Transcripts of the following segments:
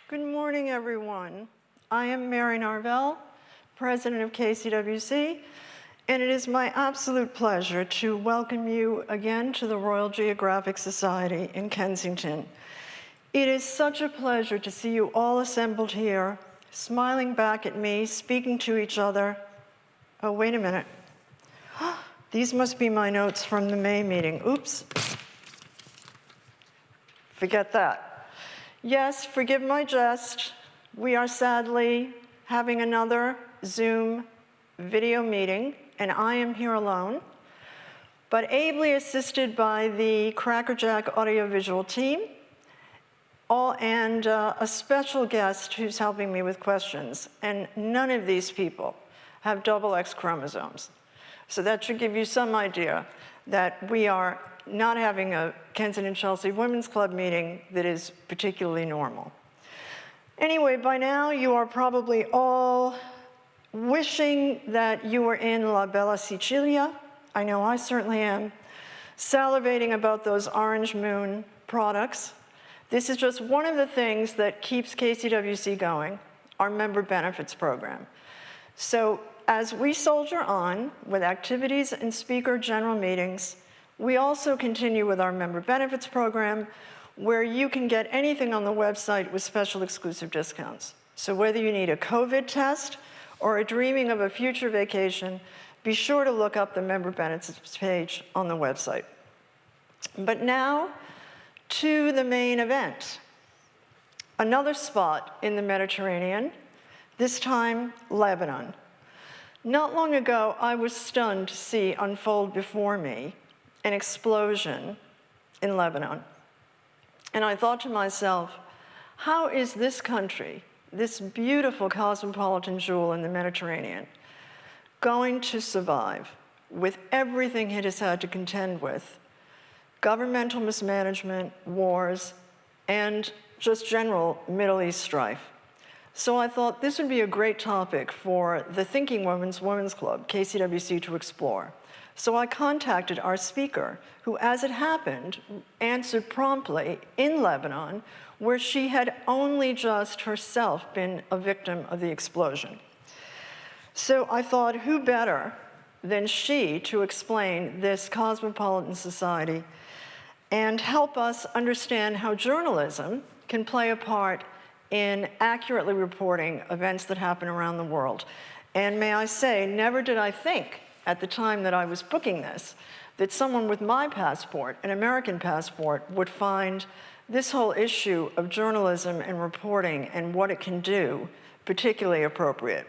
Good morning, everyone. I am Mary Narvell, president of KCWC, and it is my absolute pleasure to welcome you again to the Royal Geographic Society in Kensington. It is such a pleasure to see you all assembled here, smiling back at me, speaking to each other. Oh, wait a minute. These must be my notes from the May meeting. Oops. Forget that. Yes, forgive my jest. We are sadly having another Zoom video meeting, and I am here alone, but ably assisted by the Crackerjack audiovisual team, and a special guest who's helping me with questions. And none of these people have double X chromosomes. So that should give you some idea that we are not having a Kensington Chelsea Women's Club meeting that is particularly normal. Anyway, by now you are probably all wishing that you were in La Bella Sicilia. I know I certainly am. Salivating about those Orange Moon products. This is just one of the things that keeps KCWC going, our member benefits program. So as we soldier on with activities and speaker general meetings, we also continue with our member benefits program, where you can get anything on the website with special exclusive discounts. So whether you need a COVID test or are dreaming of a future vacation, be sure to look up the member benefits page on the website. But now to the main event. Another spot in the Mediterranean, this time Lebanon. Not long ago, I was stunned to see unfold before me an explosion in Lebanon. And I thought to myself, how is this country, this beautiful cosmopolitan jewel in the Mediterranean, going to survive with everything it has had to contend with? Governmental mismanagement, wars, and just general Middle East strife. So I thought this would be a great topic for the Thinking Women's Club, KCWC, to explore. So I contacted our speaker, who, as it happened, answered promptly in Lebanon, where she had only just herself been a victim of the explosion. So I thought, who better than she to explain this cosmopolitan society and help us understand how journalism can play a part in accurately reporting events that happen around the world. And may I say, never did I think at the time that I was booking this, that someone with my passport, an American passport, would find this whole issue of journalism and reporting and what it can do particularly appropriate.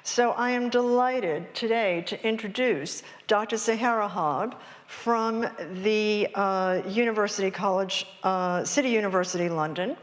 So I am delighted today to introduce Dr. Zahera Harb from the City University London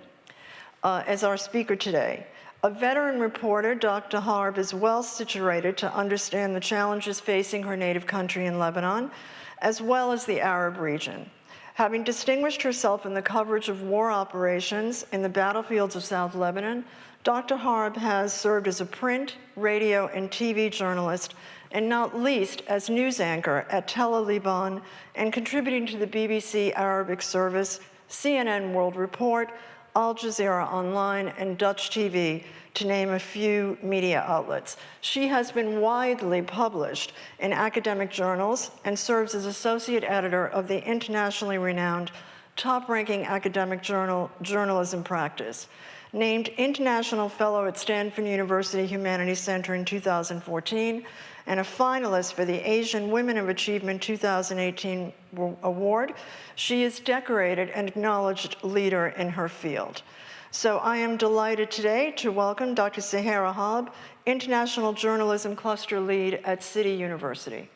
as our speaker today. A veteran reporter, Dr. Harb is well situated to understand the challenges facing her native country in Lebanon, as well as the Arab region. Having distinguished herself in the coverage of war operations in the battlefields of South Lebanon, Dr. Harb has served as a print, radio, and TV journalist, and not least as news anchor at Tel Lebanon and contributing to the BBC Arabic service, CNN World Report, Al Jazeera Online, and Dutch TV, to name a few media outlets. She has been widely published in academic journals and serves as associate editor of the internationally renowned, top-ranking academic journal, Journalism Practice. Named International Fellow at Stanford University Humanities Center in 2014, and a finalist for the Asian Women of Achievement 2018 award, she is decorated and acknowledged leader in her field. So I am delighted today to welcome Dr. Zahera Harb, International Journalism Cluster Lead at City University.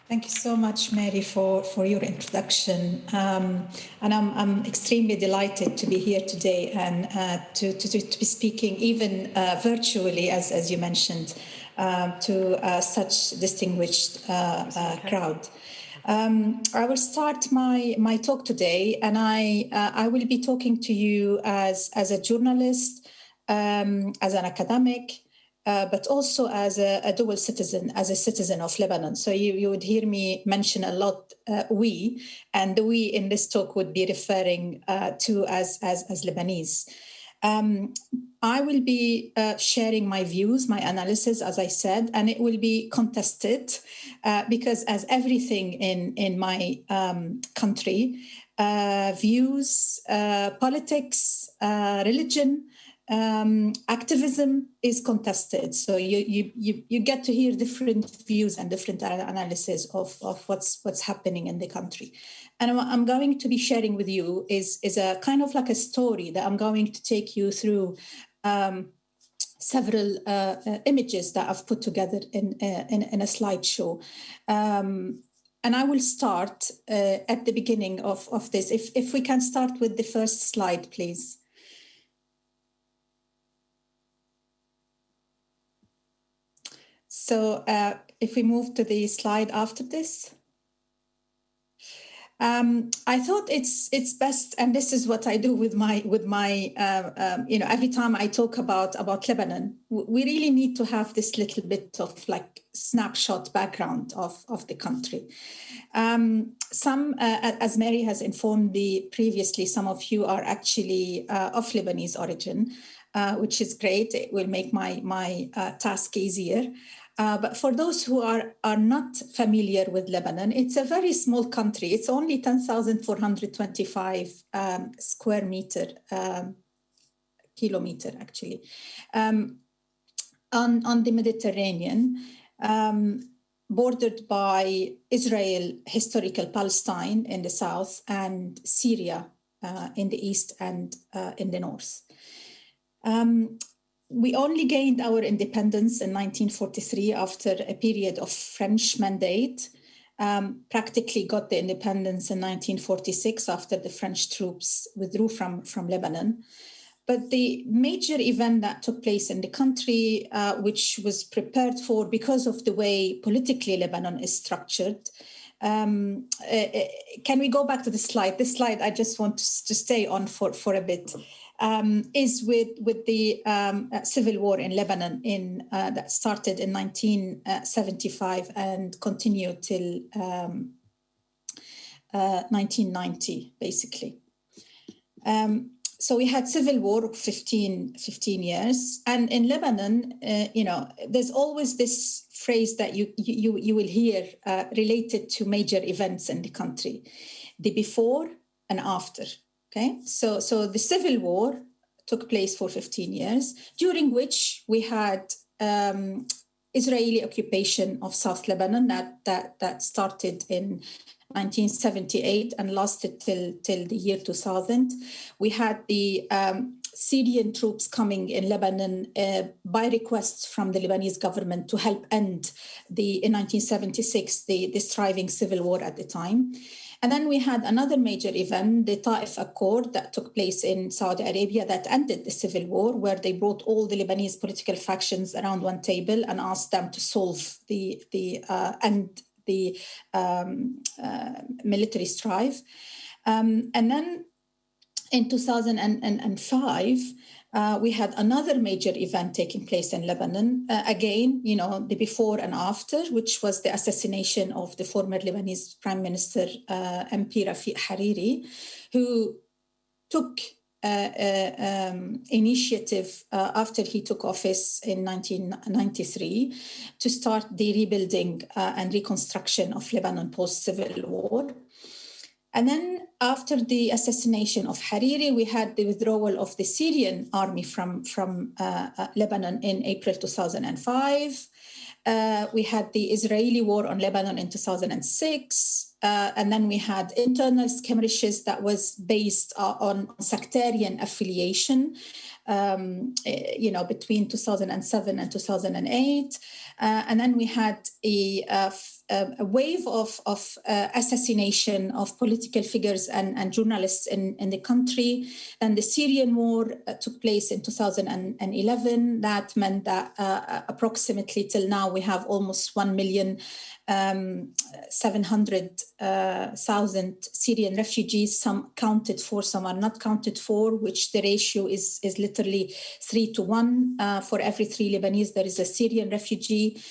Thank you so much, Mary, for your introduction. And I'm extremely delighted to be here today and to be speaking even virtually, as you mentioned, to such distinguished crowd. I will start my talk today, and I will be talking to you as a journalist, as an academic, but also as a dual citizen, as a citizen of Lebanon. So you would hear me mention a lot we, and the we in this talk would be referring to as Lebanese. I will be sharing my views, my analysis, as I said, and it will be contested because as everything in my country, views, politics, religion, activism is contested. So you get to hear different views and different analysis of what's happening in the country. And what I'm going to be sharing with you is a kind of like a story that I'm going to take you through several images that I've put together in a slideshow. And I will start at the beginning of this. If we can start with the first slide, please. So if we move to the slide after this. I thought it's best, and this is what I do with my every time I talk about Lebanon, we really need to have this little bit of like snapshot background of the country. Some, as Mary has informed me previously, some of you are actually of Lebanese origin, which is great. It will make my task easier. But for those who are not familiar with Lebanon, it's a very small country. It's only 10,425 square meter, kilometer actually, on the Mediterranean, bordered by Israel, historical Palestine in the south, and Syria in the east and in the north. We only gained our independence in 1943 after a period of French mandate, practically got the independence in 1946 after the French troops withdrew from Lebanon. But the major event that took place in the country, which was prepared for because of the way politically Lebanon is structured. Can we go back to the slide? This slide I just want to stay on for a bit. Is with the civil war in Lebanon that started in 1975 and continued till 1990, basically. So we had civil war 15 years, and in Lebanon, there's always this phrase that you will hear related to major events in the country, the before and after. Okay, so the civil war took place for 15 years, during which we had Israeli occupation of South Lebanon that started in 1978 and lasted till the year 2000. We had the Syrian troops coming in Lebanon by requests from the Lebanese government to help end in 1976 the thriving civil war at the time. And then we had another major event, the Taif Accord, that took place in Saudi Arabia that ended the civil war, where they brought all the Lebanese political factions around one table and asked them to solve end the military strife. And then in 2005, we had another major event taking place in Lebanon. Again, the before and after, which was the assassination of the former Lebanese Prime Minister, MP Rafiq Hariri, who took initiative after he took office in 1993 to start the rebuilding and reconstruction of Lebanon post-civil war. And then after the assassination of Hariri, we had the withdrawal of the Syrian army from Lebanon in April 2005. We had the Israeli war on Lebanon in 2006. And then we had internal skirmishes that was based on sectarian affiliation, between 2007 and 2008. And then we had a wave of assassination of political figures and journalists in the country. And the Syrian war took place in 2011. That meant that approximately till now we have almost 1,700,000 Syrian refugees, some counted for, some are not counted for, which the ratio is literally 3 to 1. For every 3 Lebanese, there is a Syrian refugee.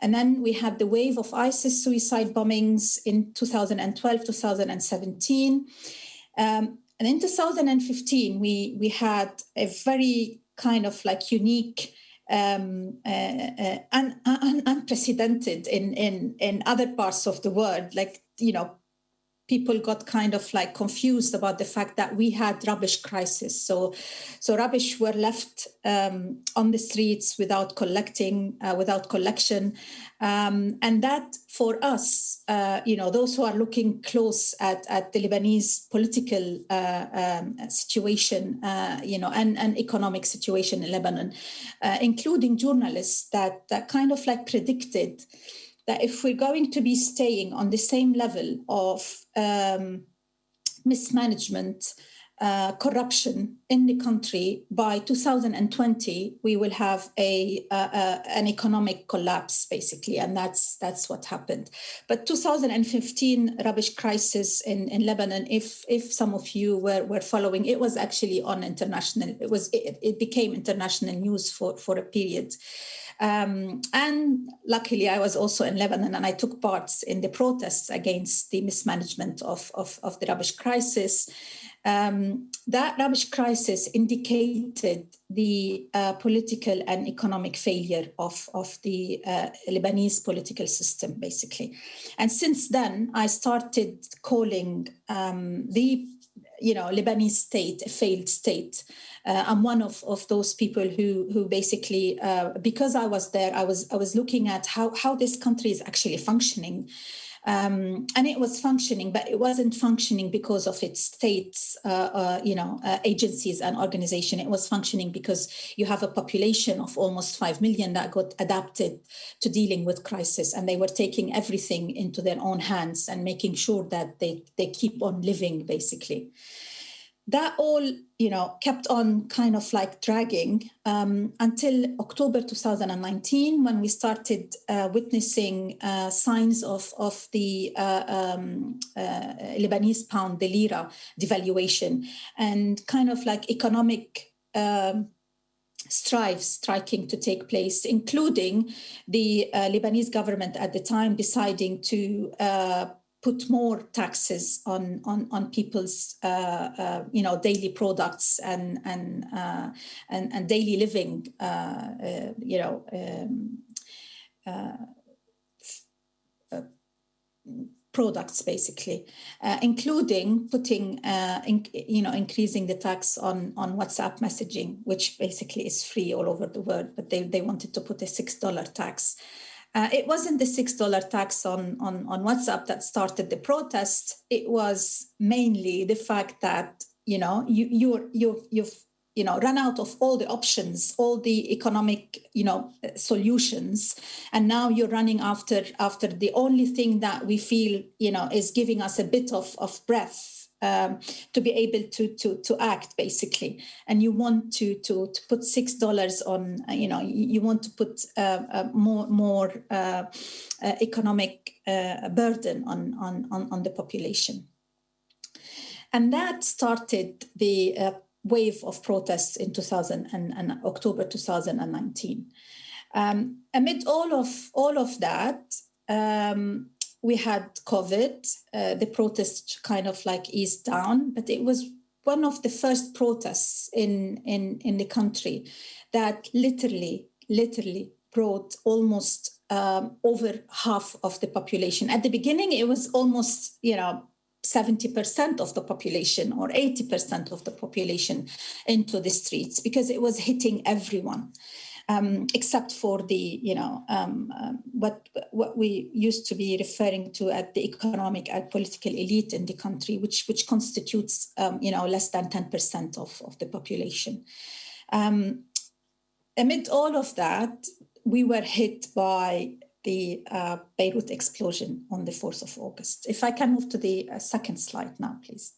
And then we had the wave of ISIS suicide bombings in 2012, 2017. And in 2015, we had a very kind of like unique, unprecedented in other parts of the world. Like, you know, people got kind of like confused about the fact that we had rubbish crisis. So rubbish were left on the streets without collection. And that for us, you know, those who are looking close at the Lebanese political situation, you know, and economic situation in Lebanon, including journalists that kind of like predicted that if we're going to be staying on the same level of mismanagement, corruption in the country, by 2020, we will have an economic collapse, basically. And that's what happened. But 2015 rubbish crisis in Lebanon, if some of you were following, it was actually on international, it became international news for a period. And luckily, I was also in Lebanon and I took part in the protests against the mismanagement of the rubbish crisis. That rubbish crisis indicated the political and economic failure of the Lebanese political system, basically. And since then, I started calling the Lebanese state a failed state. I'm one of those people who basically, because I was there, I was looking at how this country is actually functioning. And it was functioning, but it wasn't functioning because of its states, agencies and organization. It was functioning because you have a population of almost 5 million that got adapted to dealing with crisis, and they were taking everything into their own hands and making sure that they keep on living, basically. That all, kept on kind of like dragging until October 2019, when we started witnessing signs of the Lebanese pound, the lira devaluation, and kind of like economic striking to take place, including the Lebanese government at the time deciding to put more taxes on people's daily products and daily living products, basically, including putting increasing the tax on WhatsApp messaging, which basically is free all over the world, but they wanted to put a $6 tax. It wasn't the $6 tax on WhatsApp that started the protest. It was mainly the fact that you've run out of all the options, all the economic solutions, and now you're running after the only thing that we feel is giving us a bit of breath. To be able to act, basically, and you want to put $6 on, you want to put more economic burden on the population, and that started the wave of protests in October 2019. Amid all of that. We had COVID, the protests kind of like eased down, but it was one of the first protests in the country that literally brought almost over half of the population. At the beginning, it was almost, 70% of the population or 80% of the population into the streets, because it was hitting everyone. Except for the, what we used to be referring to as the economic and political elite in the country, which constitutes, less than 10% of the population. Amid all of that, we were hit by the Beirut explosion on the 4th of August. If I can move to the second slide now, please.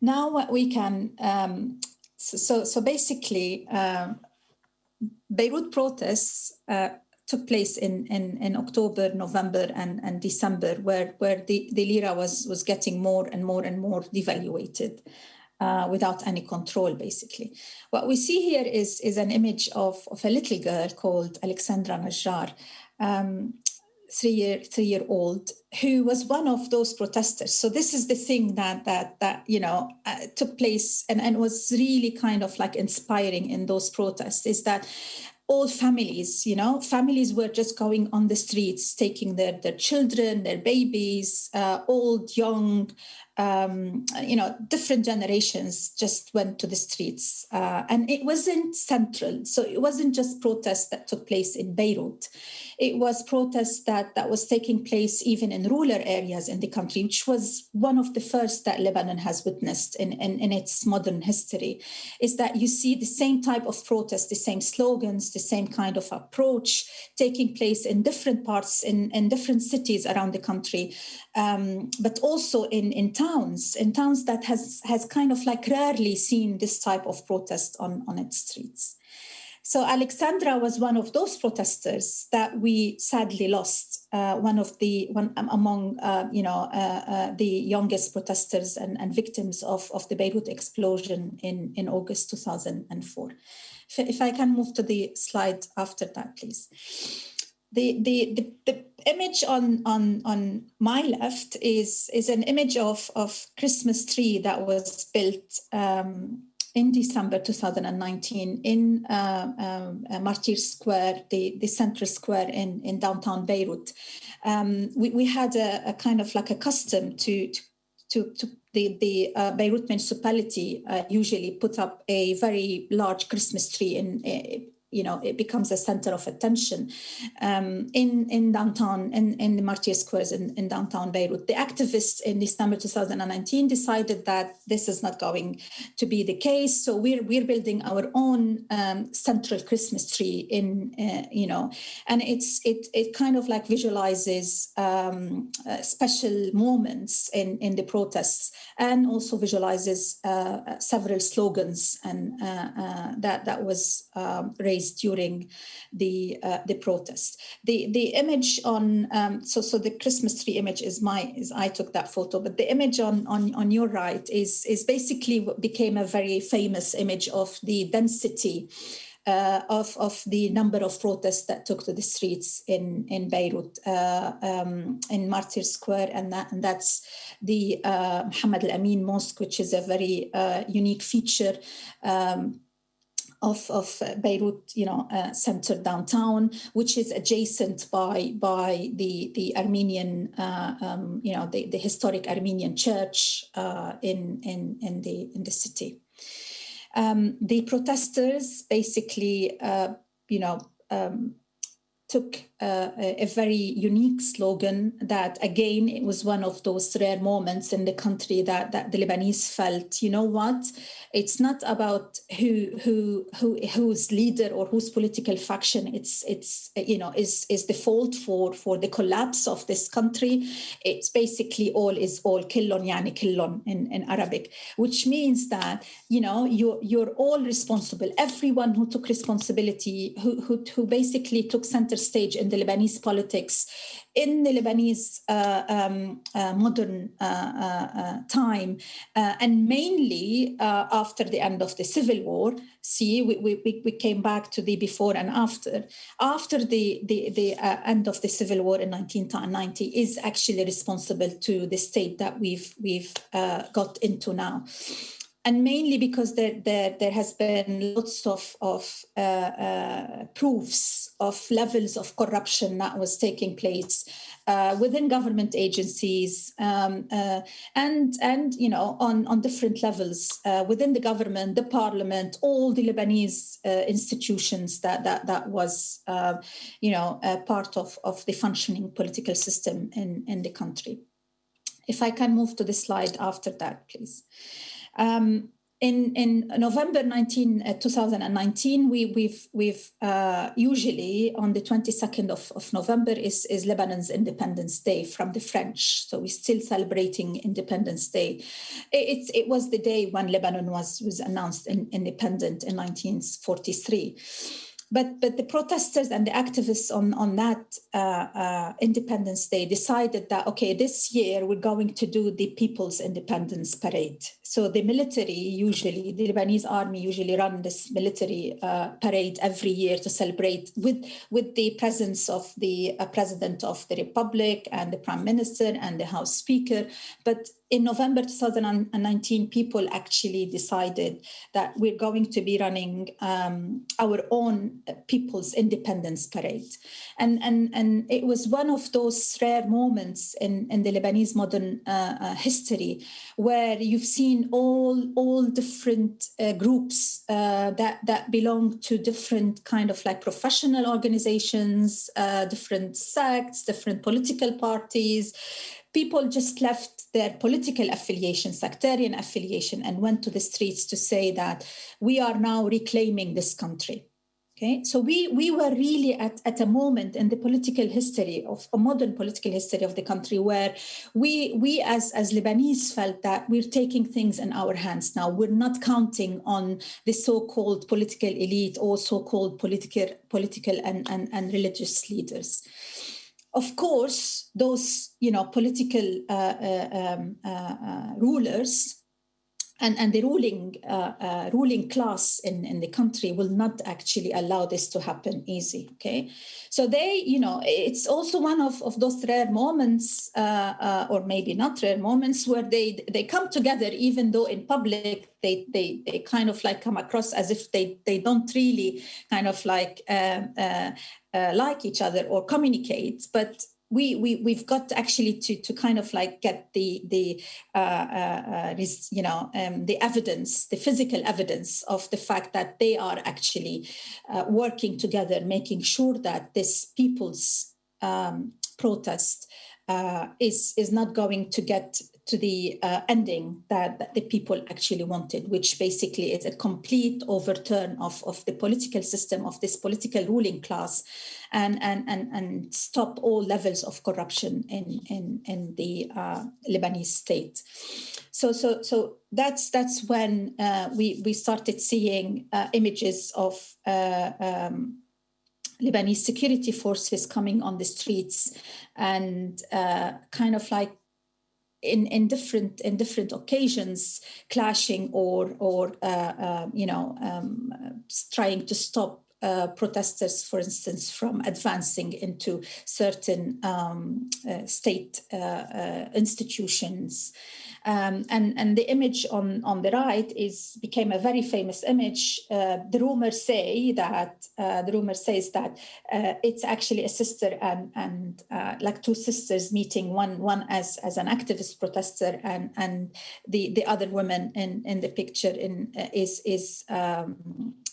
Now what we can, so basically, Beirut protests took place in October, November, and December, where the lira was getting more and more devaluated without any control, basically. What we see here is an image of a little girl called Alexandra Najjar, 3-year-old, who was one of those protesters. So this is the thing that took place and was really kind of like inspiring in those protests, is that all families were just going on the streets, taking their children, their babies, old, young, different generations just went to the streets. And it wasn't central. So it wasn't just protests that took place in Beirut. It was protests that was taking place even in rural areas in the country, which was one of the first that Lebanon has witnessed in its modern history, is that you see the same type of protest, the same slogans, the same kind of approach taking place in different parts, in different cities around the country, but also in towns that has kind of like rarely seen this type of protest on its streets. So Alexandra was one of those protesters that we sadly lost, one among the youngest protesters and victims of the Beirut explosion in August 2004. If I can move to the slide after that, please. The image on my left is an image of Christmas tree that was built in December 2019 in Martyr Square, the central square in downtown Beirut. We had a kind of like a custom to the Beirut municipality usually put up a very large Christmas tree it becomes a center of attention in downtown, in the Martyr Squares in downtown Beirut. The activists in December 2019 decided that this is not going to be the case. So we're building our own central Christmas tree and it kind of like visualizes special moments in the protests, and also visualizes several slogans and that was raised during the protest. The image on so the Christmas tree image is I took that photo, but the image on your right is basically what became a very famous image of the density of the number of protests that took to the streets in Beirut, in Martyr Square, and that's the Mohammed Al-Amin Mosque, which is a very unique feature of Beirut, center downtown, which is adjacent by the Armenian, the historic Armenian church in the city. The protesters basically, took a very unique slogan that, again, it was one of those rare moments in the country that the Lebanese felt, you know what, it's not about who's leader or whose political faction is the fault for the collapse of this country. It's basically all killon yani killon in Arabic, which means that you're all responsible. Everyone who took responsibility, who basically took center stage in the Lebanese politics, in the Lebanese modern time, and mainly after the end of the civil war. See, we came back to the before and after. After the end of the civil war in 1990 is actually responsible to the state that we've got into now. And mainly because there has been lots of proofs of levels of corruption that was taking place within government agencies and on different levels within the government, the parliament, all the Lebanese institutions that was part of the functioning political system in the country. If I can move to the slide after that, please. in November 2019, we've usually on the 22nd of November is Lebanon's Independence Day from the French. So we're still celebrating Independence Day. It was the day when Lebanon was announced independent in 1943. But the protesters and the activists on that Independence Day decided that, okay, this year we're going to do the People's Independence Parade. So the military usually, the Lebanese army usually run this military parade every year to celebrate with the presence of the President of the Republic and the Prime Minister and the House Speaker. But in November 2019, people actually decided that we're going to be running our own People's Independence Parade. And it was one of those rare moments in the Lebanese modern history where you've seen all different groups that belong to different kind of like professional organizations, different sects, different political parties. People just left their political affiliation, sectarian affiliation, and went to the streets to say that we are now reclaiming this country. Okay, so we were really at a moment in the political history of a modern political history of the country where we as Lebanese felt that we're taking things in our hands now. We're not counting on the so-called political elite or so-called political and religious leaders. Of course, those political rulers and the ruling class in the country will not actually allow this to happen easy. Okay, so they, it's also one of those rare moments, or maybe not rare moments, where they come together, even though in public they kind of like come across as if they don't really kind of like each other or communicate, but we've got actually to kind of like get the evidence, the physical evidence of the fact that they are actually working together, making sure that this people's protest is not going to get to the ending that the people actually wanted, which basically is a complete overturn of the political system, of this political ruling class, and stop all levels of corruption in the Lebanese state. So that's when we started seeing images of Lebanese security forces coming on the streets and kind of like in different occasions clashing or trying to stop protesters, for instance, from advancing into certain state institutions. And the image on the right became a very famous image. The rumor says that it's actually a sister and like two sisters meeting, one as an activist protester and the other woman in the picture is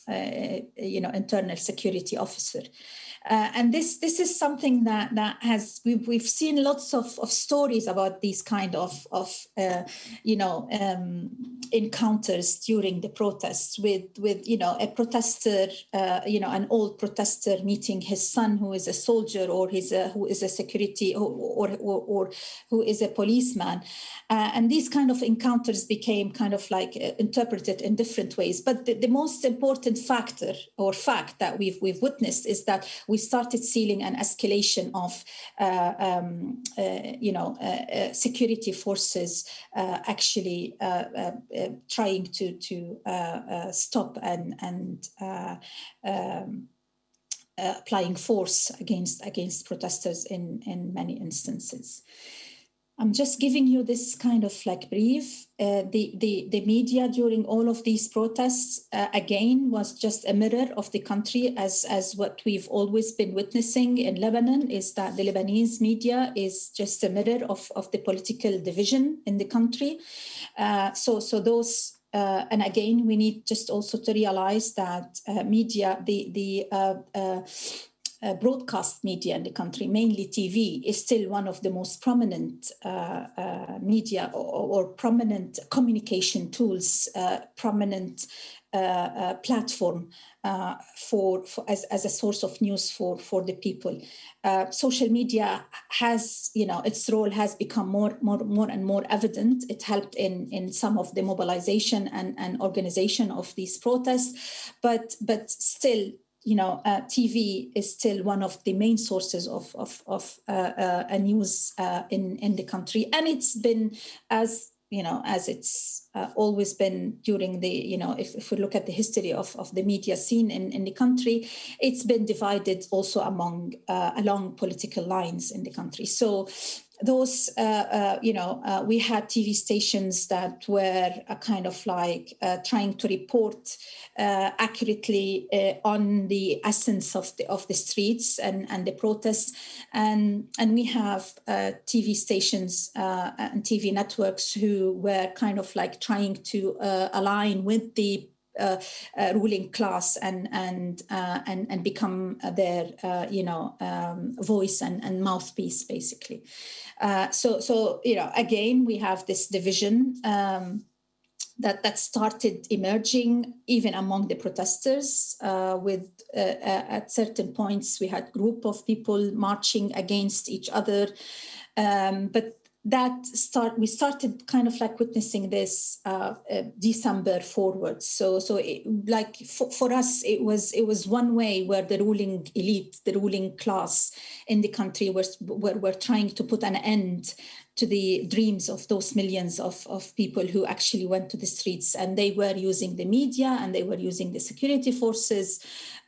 internal security officer. And this is something that has we've seen lots of stories about these kind of encounters during the protests with a protester, an old protester meeting his son who is a soldier or who is a security or who is a policeman, and these kind of encounters became kind of like interpreted in different ways. But the most important fact that we've witnessed is that we started seeing an escalation of security forces actually trying to stop and applying force against protesters in many instances. I'm just giving you this kind of like brief. The media during all of these protests, again, was just a mirror of the country as what we've always been witnessing in Lebanon, is that the Lebanese media is just a mirror of the political division in the country. So those, and again, we need just also to realize that media, broadcast media in the country, mainly TV, is still one of the most prominent media or prominent communication tools, prominent platform as a source of news for the people. Social media has, its role has become more and more evident. It helped in some of the mobilization and organization of these protests, but still, TV is still one of the main sources of news in the country, and it's been as it's always been during the, if we look at the history of the media scene in the country, it's been divided also along political lines in the country. So those, we had TV stations that were kind of like trying to report accurately on the essence of the streets and the protests, and we have TV stations and TV networks who were kind of like trying to align with the ruling class and become their voice and mouthpiece, basically. So again, we have this division that started emerging even among the protesters. With at certain points, we had group of people marching against each other, but we started kind of like witnessing this December forward. So for us, it was one way where the ruling elite, the ruling class in the country were trying to put an end to the dreams of those millions of people who actually went to the streets, and they were using the media and they were using the security forces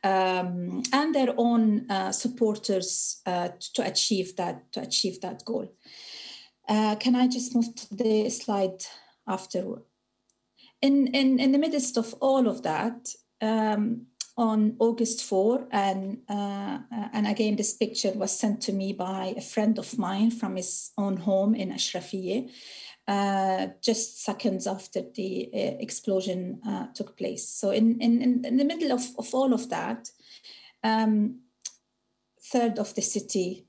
and their own supporters to achieve that goal. Can I just move to the slide afterward? In the midst of all of that, on August 4, and again, this picture was sent to me by a friend of mine from his own home in Ashrafiyeh, just seconds after the explosion took place. So in the middle of all of that, third of the city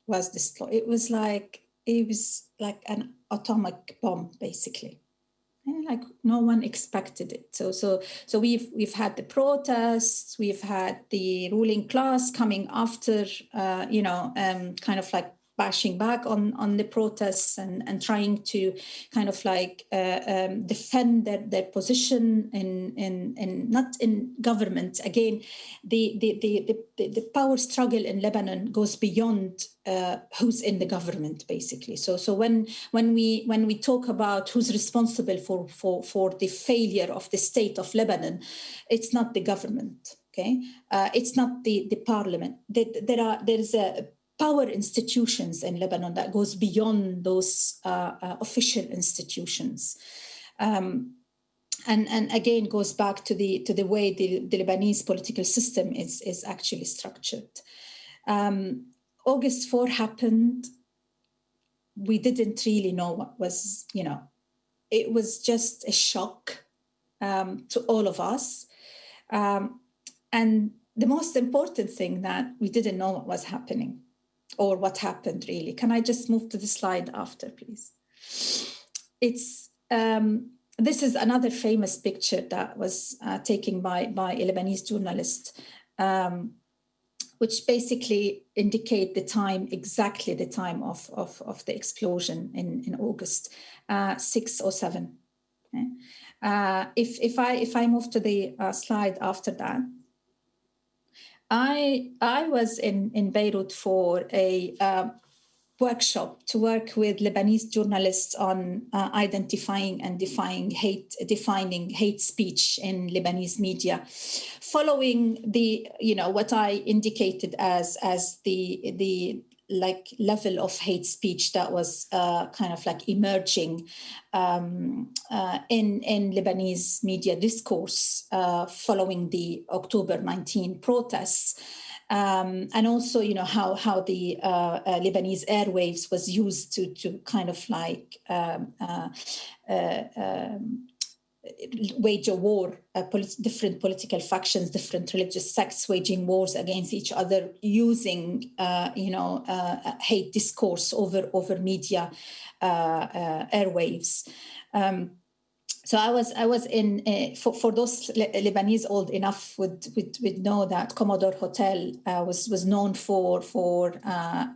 was destroyed. It was like an atomic bomb, basically. And like no one expected it. So we've had the protests, we've had the ruling class coming after, kind of like bashing back on the protests and trying to kind of like defend their position in not in government. Again, the power struggle in Lebanon goes beyond who's in the government, basically. So when we talk about who's responsible for the failure of the state of Lebanon, it's not the government. Okay, it's not the parliament. There's a power institutions in Lebanon that goes beyond those official institutions. And again, goes back to the way the Lebanese political system is actually structured. August 4 happened. We didn't really know what was, it was just a shock to all of us. And the most important thing that we didn't know what was happening or what happened really. Can I just move to the slide after, please? It's this is another famous picture that was taken by a Lebanese journalist, which basically indicate exactly the time of the explosion in August, 6:07. Okay? If I move to the slide after that, I was in Beirut for a workshop to work with Lebanese journalists on identifying and defining hate speech in Lebanese media, following the what I indicated as the like level of hate speech that was kind of like emerging in Lebanese media discourse following the October 19 protests. And also, how the Lebanese airwaves was used to kind of like wage a war, different political factions, different religious sects waging wars against each other, using hate discourse over media airwaves. So I was in for those Lebanese old enough would know that Commodore Hotel was known for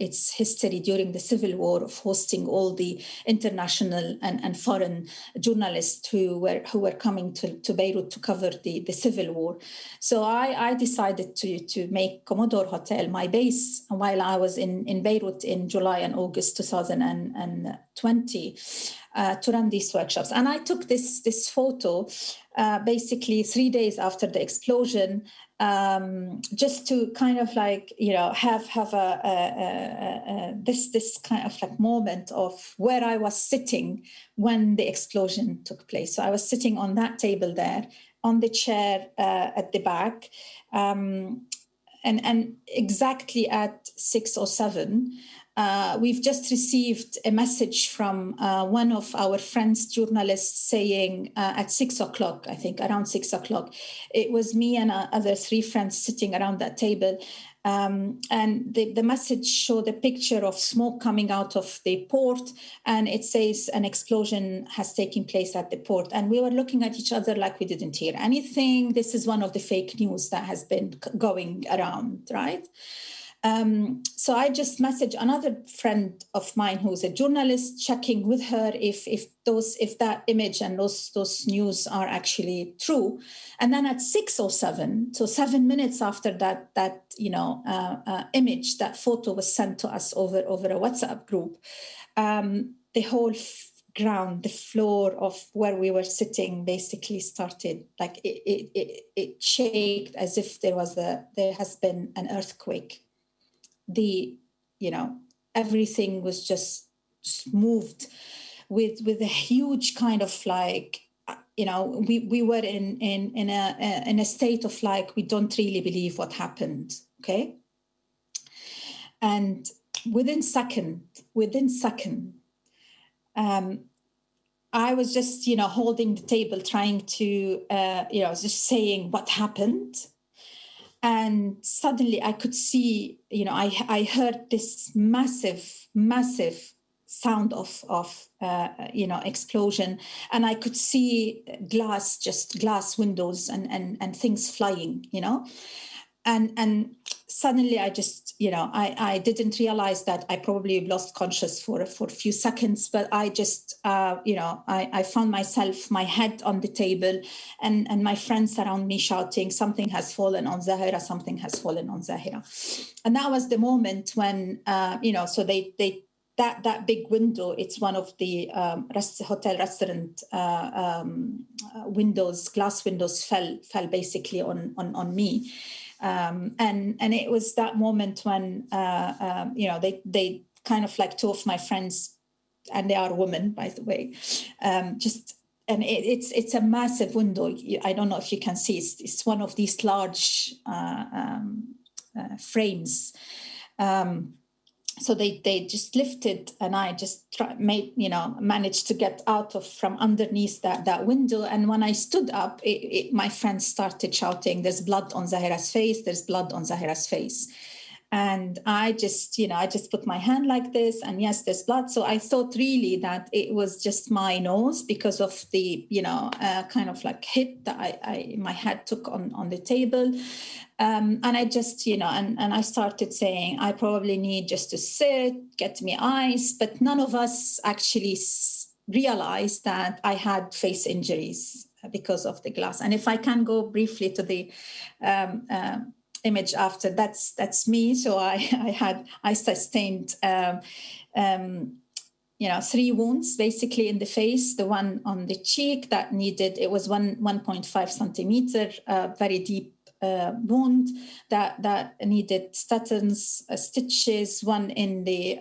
its history during the Civil War of hosting all the international and foreign journalists who were coming to Beirut to cover the Civil War. So I decided to make Commodore Hotel my base while I was in Beirut in July and August 2020. To run these workshops. And I took this photo basically 3 days after the explosion, just to kind of like, have this kind of like moment of where I was sitting when the explosion took place. So I was sitting on that table there, on the chair at the back, and exactly at 6:07, we've just received a message from one of our friends, journalists, saying at 6 o'clock, I think around 6 o'clock, it was me and other 3 friends sitting around that table. And the message showed a picture of smoke coming out of the port, and it says an explosion has taken place at the port. And we were looking at each other like we didn't hear anything. This is one of the fake news that has been going around, right? So I just messaged another friend of mine who's a journalist, checking with her if that image and those news are actually true. And then at 6:07, so 7 minutes after that image, that photo was sent to us over a WhatsApp group, the whole ground, the floor of where we were sitting basically started, like it shaked as if there has been an earthquake. Everything was just moved with a huge kind of like, we were in a state of like, we don't really believe what happened. Okay. And within second, I was just, holding the table, trying to, just saying what happened. And suddenly I could see, I heard this massive sound of explosion, and I could see glass windows and things flying, and suddenly I just, I didn't realize that I probably lost conscious for a few seconds, but I just, I found myself, my head on the table, and my friends around me shouting, something has fallen on Zahera, something has fallen on Zahera. And that was the moment when, so that big window, it's one of the hotel restaurant windows, glass windows fell basically on me. And it was that moment when, they kind of like, 2 of my friends, and they are women, by the way, and it's a massive window. I don't know if you can see, it's one of these large frames. So they just lifted, and I just managed to get out from underneath that window. And when I stood up, my friends started shouting, "There's blood on Zahera's face! There's blood on Zahera's face!" And I just put my hand like this, and yes, there's blood. So I thought really that it was just my nose because of the kind of like hit that my head took on the table. And I just, and I started saying, I probably need just to sit, get me ice. But none of us actually realized that I had face injuries because of the glass. And if I can go briefly to the image after, that's me. So I sustained 3 wounds basically in the face. The one on the cheek that it was 1.5 centimeter, very deep wound that needed statins, stitches. One in the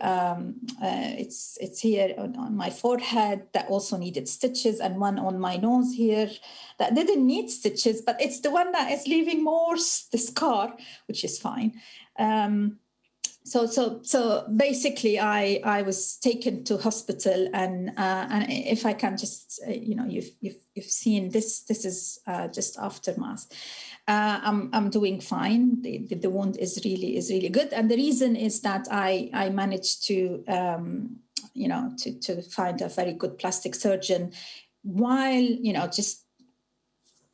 it's here on my forehead that also needed stitches, and one on my nose here that didn't need stitches, but it's the one that is leaving more the scar, which is fine. So basically, I was taken to hospital, and if I can just, you've seen this. This is just aftermath. I'm doing fine. The wound is really good, and the reason is that I managed to to find a very good plastic surgeon while just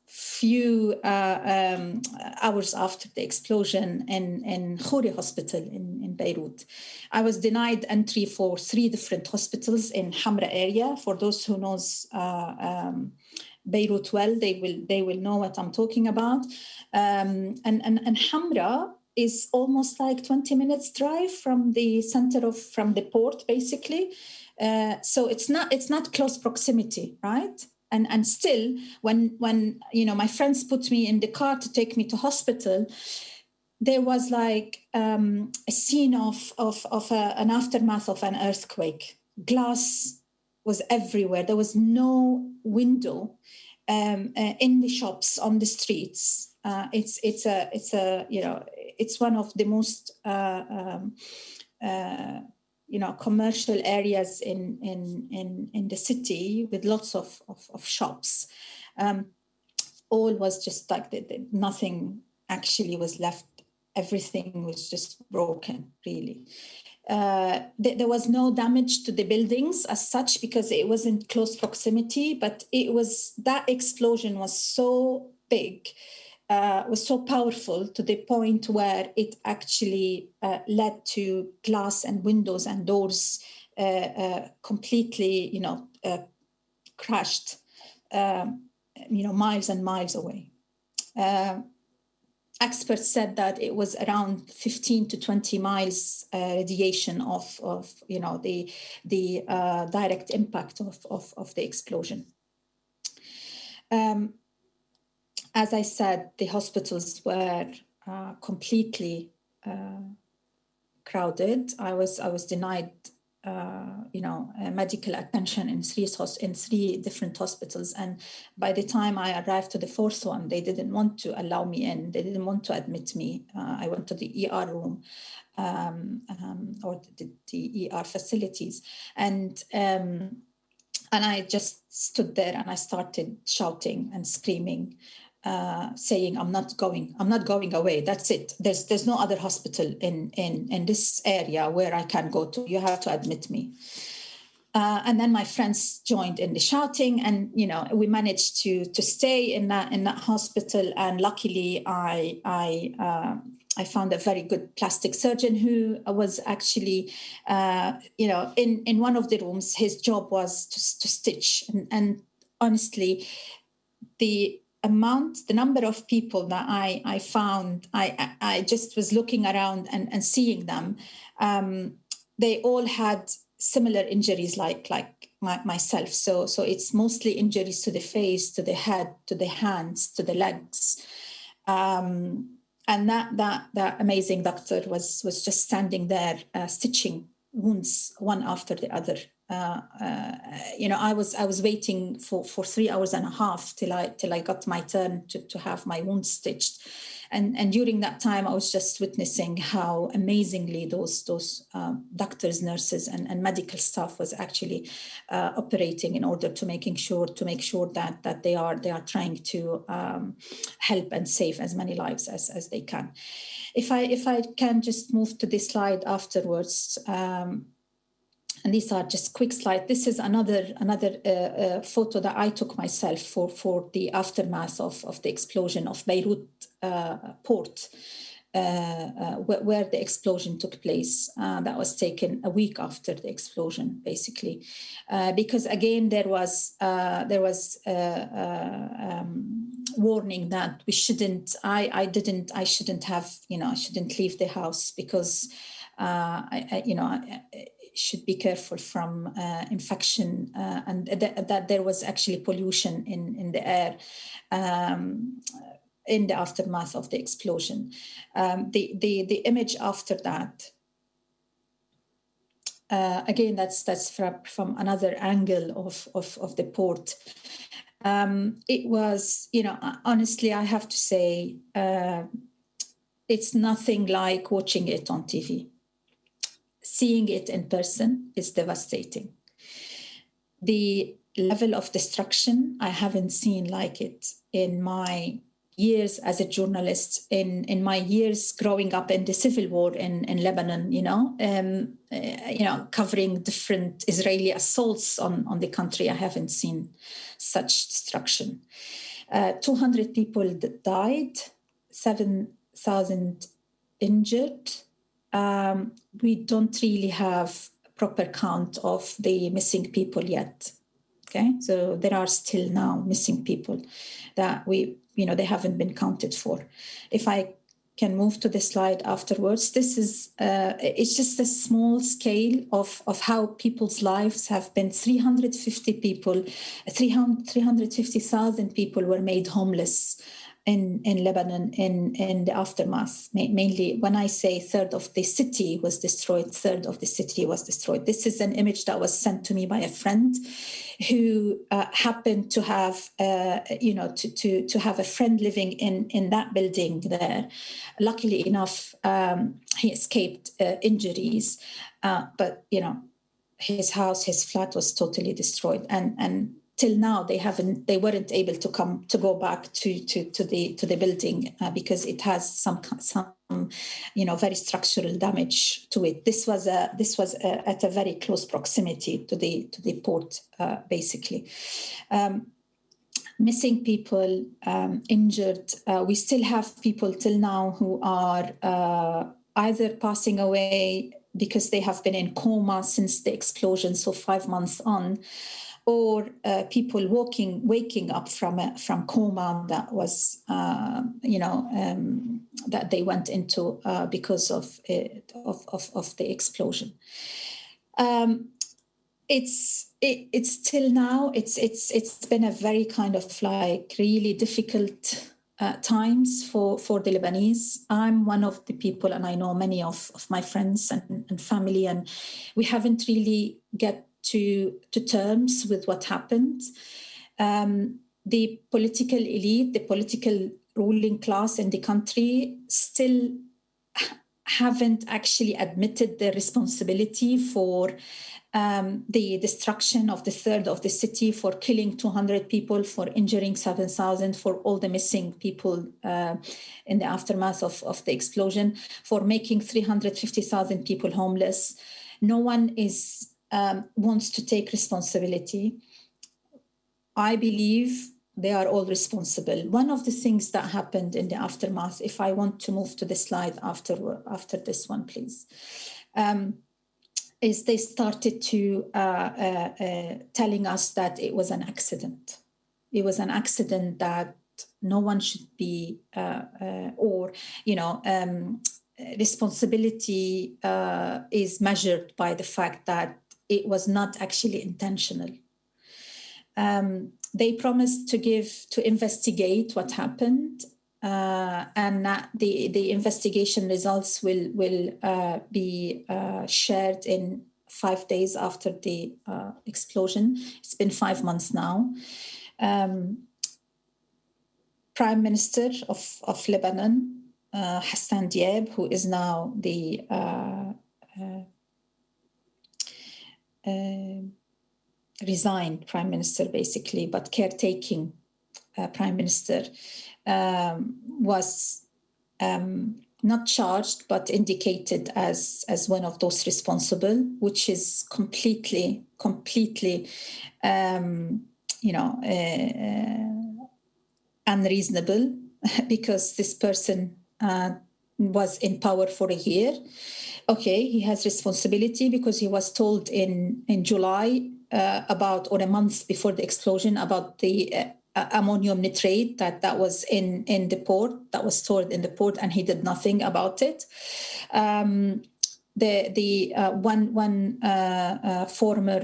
few hours after the explosion in Khouri Hospital in Beirut. I was denied entry for 3 different hospitals in Hamra area. For those who knows Beirut well, they will know what I'm talking about. And Hamra is almost like 20 minutes drive from the center from the port, basically. So it's not close proximity, right? And still, when my friends put me in the car to take me to hospital, there was like a scene of an aftermath of an earthquake. Glass was everywhere. There was no window in the shops, on the streets. It's one of the most commercial areas in the city with lots of shops. All was just like nothing actually was left. Everything was just broken, really. There was no damage to the buildings as such because it wasn't close proximity, but that explosion was so big, was so powerful to the point where it actually led to glass and windows and doors completely, crashed, miles and miles away. Experts said that it was around 15 to 20 miles radiation of the direct impact of the explosion. As I said, the hospitals were completely crowded. I was denied, medical attention in 3 different hospitals, and by the time I arrived to the 4th one, they didn't want to allow me in. They didn't want to admit me. I went to the ER room or the ER facilities, and I just stood there and I started shouting and screaming. Saying I'm not going away. That's it. There's no other hospital in this area where I can go to. You have to admit me. And then my friends joined in the shouting, and we managed to stay in that hospital. And luckily, I found a very good plastic surgeon who was actually, in one of the rooms. His job was to stitch, and honestly, the number of people that I found, I just was looking around and seeing them. They all had similar injuries like myself. So it's mostly injuries to the face, to the head, to the hands, to the legs. And that amazing doctor was just standing there stitching wounds one after the other. I was waiting for 3 hours and a half till I got my turn to have my wounds stitched, and during that time I was just witnessing how amazingly those doctors, nurses, and medical staff was actually operating in order to make sure that they are trying to help and save as many lives as they can. If I can just move to this slide afterwards. And these are just quick slides. This is another photo that I took myself for the aftermath of the explosion of Beirut port, where the explosion took place. That was taken a week after the explosion, basically, because again there was warning that we shouldn't. I shouldn't have. I shouldn't leave the house because should be careful from infection, and that there was actually pollution in the air in the aftermath of the explosion. The image after that, again, that's from another angle of the port. It was, honestly, I have to say, it's nothing like watching it on TV. seeing it in person is devastating. The level of destruction, I haven't seen like it in my years as a journalist, in my years growing up in the civil war in Lebanon, covering different Israeli assaults on the country. I haven't seen such destruction. 200 people died, 7,000 injured. We don't really have proper count of the missing people yet. Okay, so there are still now missing people that they haven't been counted for. If I can move to the slide afterwards, this is it's just a small scale of how people's lives have been. 350,000 people were made homeless in Lebanon in the aftermath. Mainly, when I say third of the city was destroyed. This is an image that was sent to me by a friend who happened to have to have a friend living in that building there. Luckily enough, he escaped injuries, but his flat was totally destroyed, and till now they weren't able to go back to the building because it has some very structural damage to it. This was at a very close proximity to the port, basically. Missing people, injured. We still have people till now who are either passing away because they have been in coma since the explosion, so 5 months on, or people waking up from coma that was that they went into because of the explosion. It's till now it's been a very kind of like really difficult times for the Lebanese. I'm one of the people, and I know many of my friends and family, and we haven't really get to terms with what happened. The political elite, the political ruling class in the country still haven't actually admitted their responsibility for the destruction of the third of the city, for killing 200 people, for injuring 7,000, for all the missing people in the aftermath of the explosion, for making 350,000 people homeless. No one wants to take responsibility. I believe they are all responsible. One of the things that happened in the aftermath, if I want to move to the slide after this one, please, is they started to telling us that it was an accident. It was an accident that no one should be, responsibility is measured by the fact that it was not actually intentional. They promised to investigate what happened, and that the investigation results will be shared in 5 days after the explosion. It's been 5 months now. Prime Minister of Lebanon, Hassan Diab, who is now the resigned prime minister, basically, but caretaking prime minister, was not charged, but indicated as one of those responsible, which is completely, unreasonable, because this person was in power for a year. Okay, he has responsibility because he was told in July or a month before the explosion about the ammonium nitrate that was in the port, that was stored in the port, and he did nothing about it. One former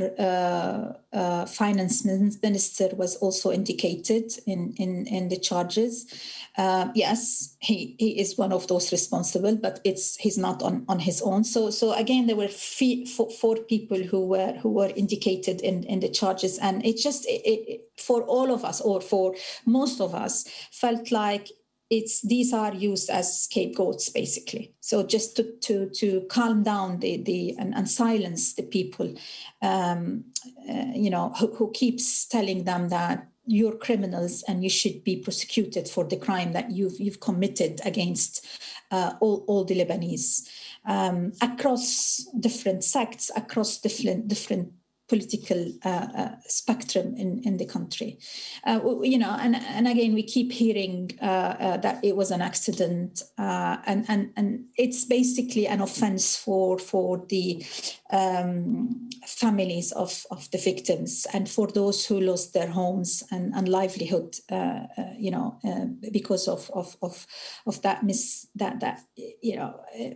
finance minister was also indicated in the charges. Yes, he is one of those responsible, but he's not on his own. So again, there were 4 people who were indicated in the charges, and it for all of us, or for most of us, felt like these are used as scapegoats, basically. So just to calm down and silence the people, who keeps telling them that you're criminals and you should be prosecuted for the crime that you've committed against all the Lebanese, across different sects, across different political spectrum in the country. And again, we keep hearing that it was an accident, and it's basically an offense for the families of the victims and for those who lost their homes and livelihood, because of that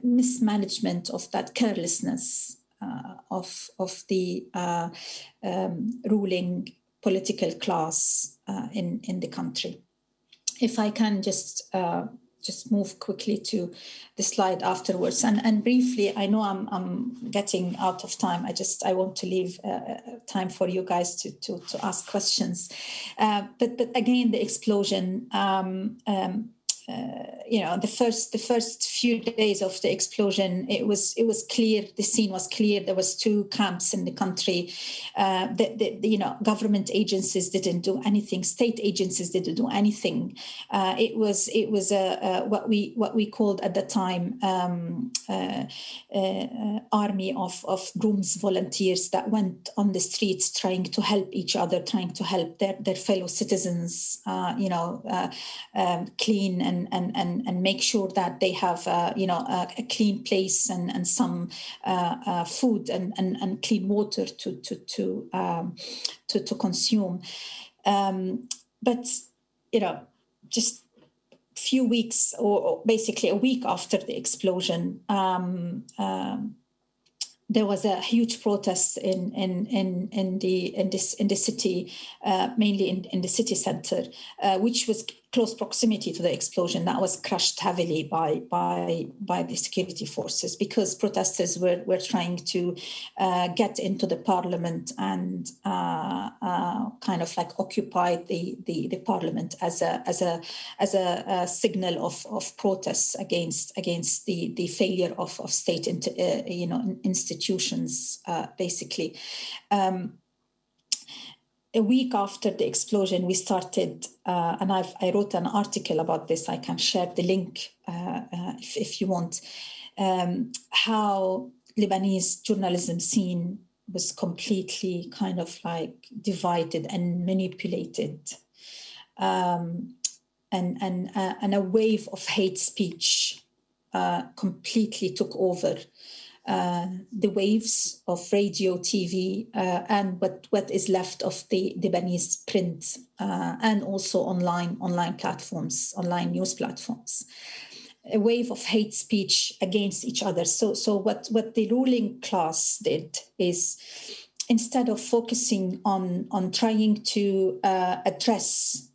mismanagement, of that carelessness of the ruling political class in the country. If I can just move quickly to the slide afterwards, and briefly, I know I'm getting out of time. I want to leave time for you guys to ask questions. But again, the explosion. The first few days of the explosion, it was clear. The scene was clear. There was 2 camps in the country. Government agencies didn't do anything. State agencies didn't do anything. It was what we called at the time army of grooms volunteers that went on the streets trying to help each other, trying to help their fellow citizens, clean and make sure that they have a clean place and some food and clean water to consume. But just few weeks or basically a week after the explosion, there was a huge protest in the city, mainly in the city center, which was close proximity to the explosion, that was crushed heavily by the security forces, because protesters were trying to get into the parliament and kind of like occupy the parliament as a signal of protests against the failure of state institutions, basically. A week after the explosion, we started, and I wrote an article about this. I can share the link if you want, how Lebanese journalism scene was completely kind of like divided and manipulated, and a wave of hate speech completely took over the waves of radio, TV, and what is left of the Lebanese print, and also online platforms, online news platforms. A wave of hate speech against each other. So what the ruling class did is, instead of focusing on trying to address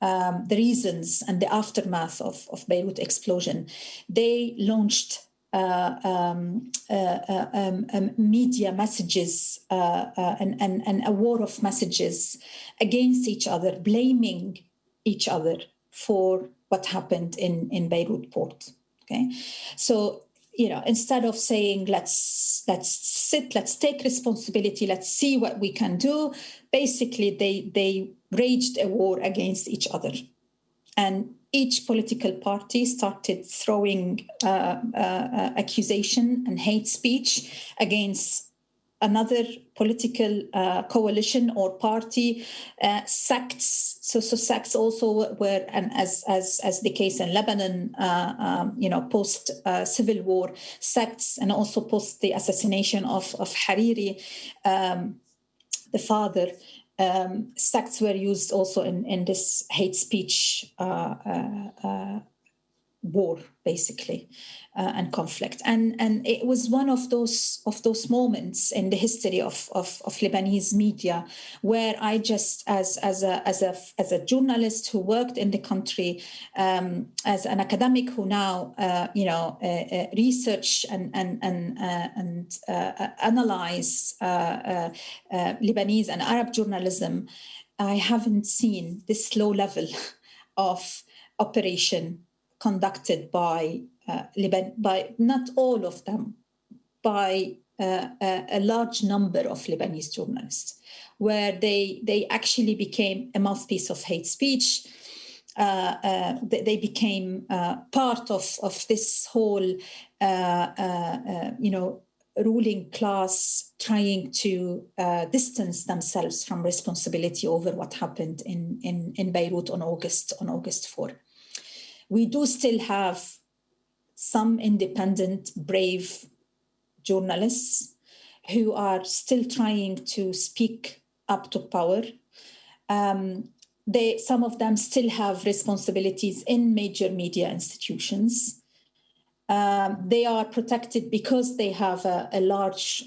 the reasons and the aftermath of Beirut explosion, they launched media messages and a war of messages against each other, blaming each other for what happened in Beirut port. Okay, so instead of saying let's take responsibility, let's see what we can do, basically they waged a war against each other, and each political party started throwing accusation and hate speech against another political coalition or party. Sects, so sects also were, and as the case in Lebanon, post civil war, sects, and also post the assassination of Hariri, the father. Sects were used also in this hate speech war, basically, and conflict, and it was one of those moments in the history of Lebanese media where I just, as a journalist who worked in the country, as an academic who now research and analyze Lebanese and Arab journalism, I haven't seen this low level of operation conducted by by not all of them, by a large number of Lebanese journalists, where they actually became a mouthpiece of hate speech. They became part of this whole, ruling class trying to distance themselves from responsibility over what happened in Beirut on August 4. We do still have some independent, brave journalists who are still trying to speak up to power. Some of them still have responsibilities in major media institutions. They are protected because they have a large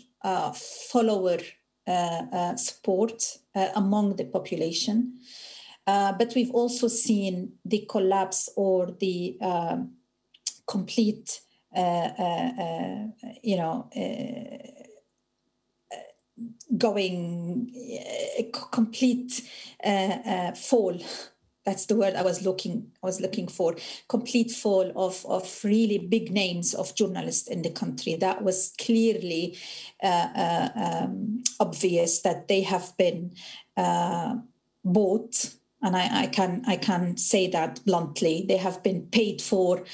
follower support among the population. But we've also seen the collapse or the complete, complete fall. That's the word I was looking for. Complete fall of really big names of journalists in the country. That was clearly obvious that they have been bought. And I can say that bluntly. They have been paid for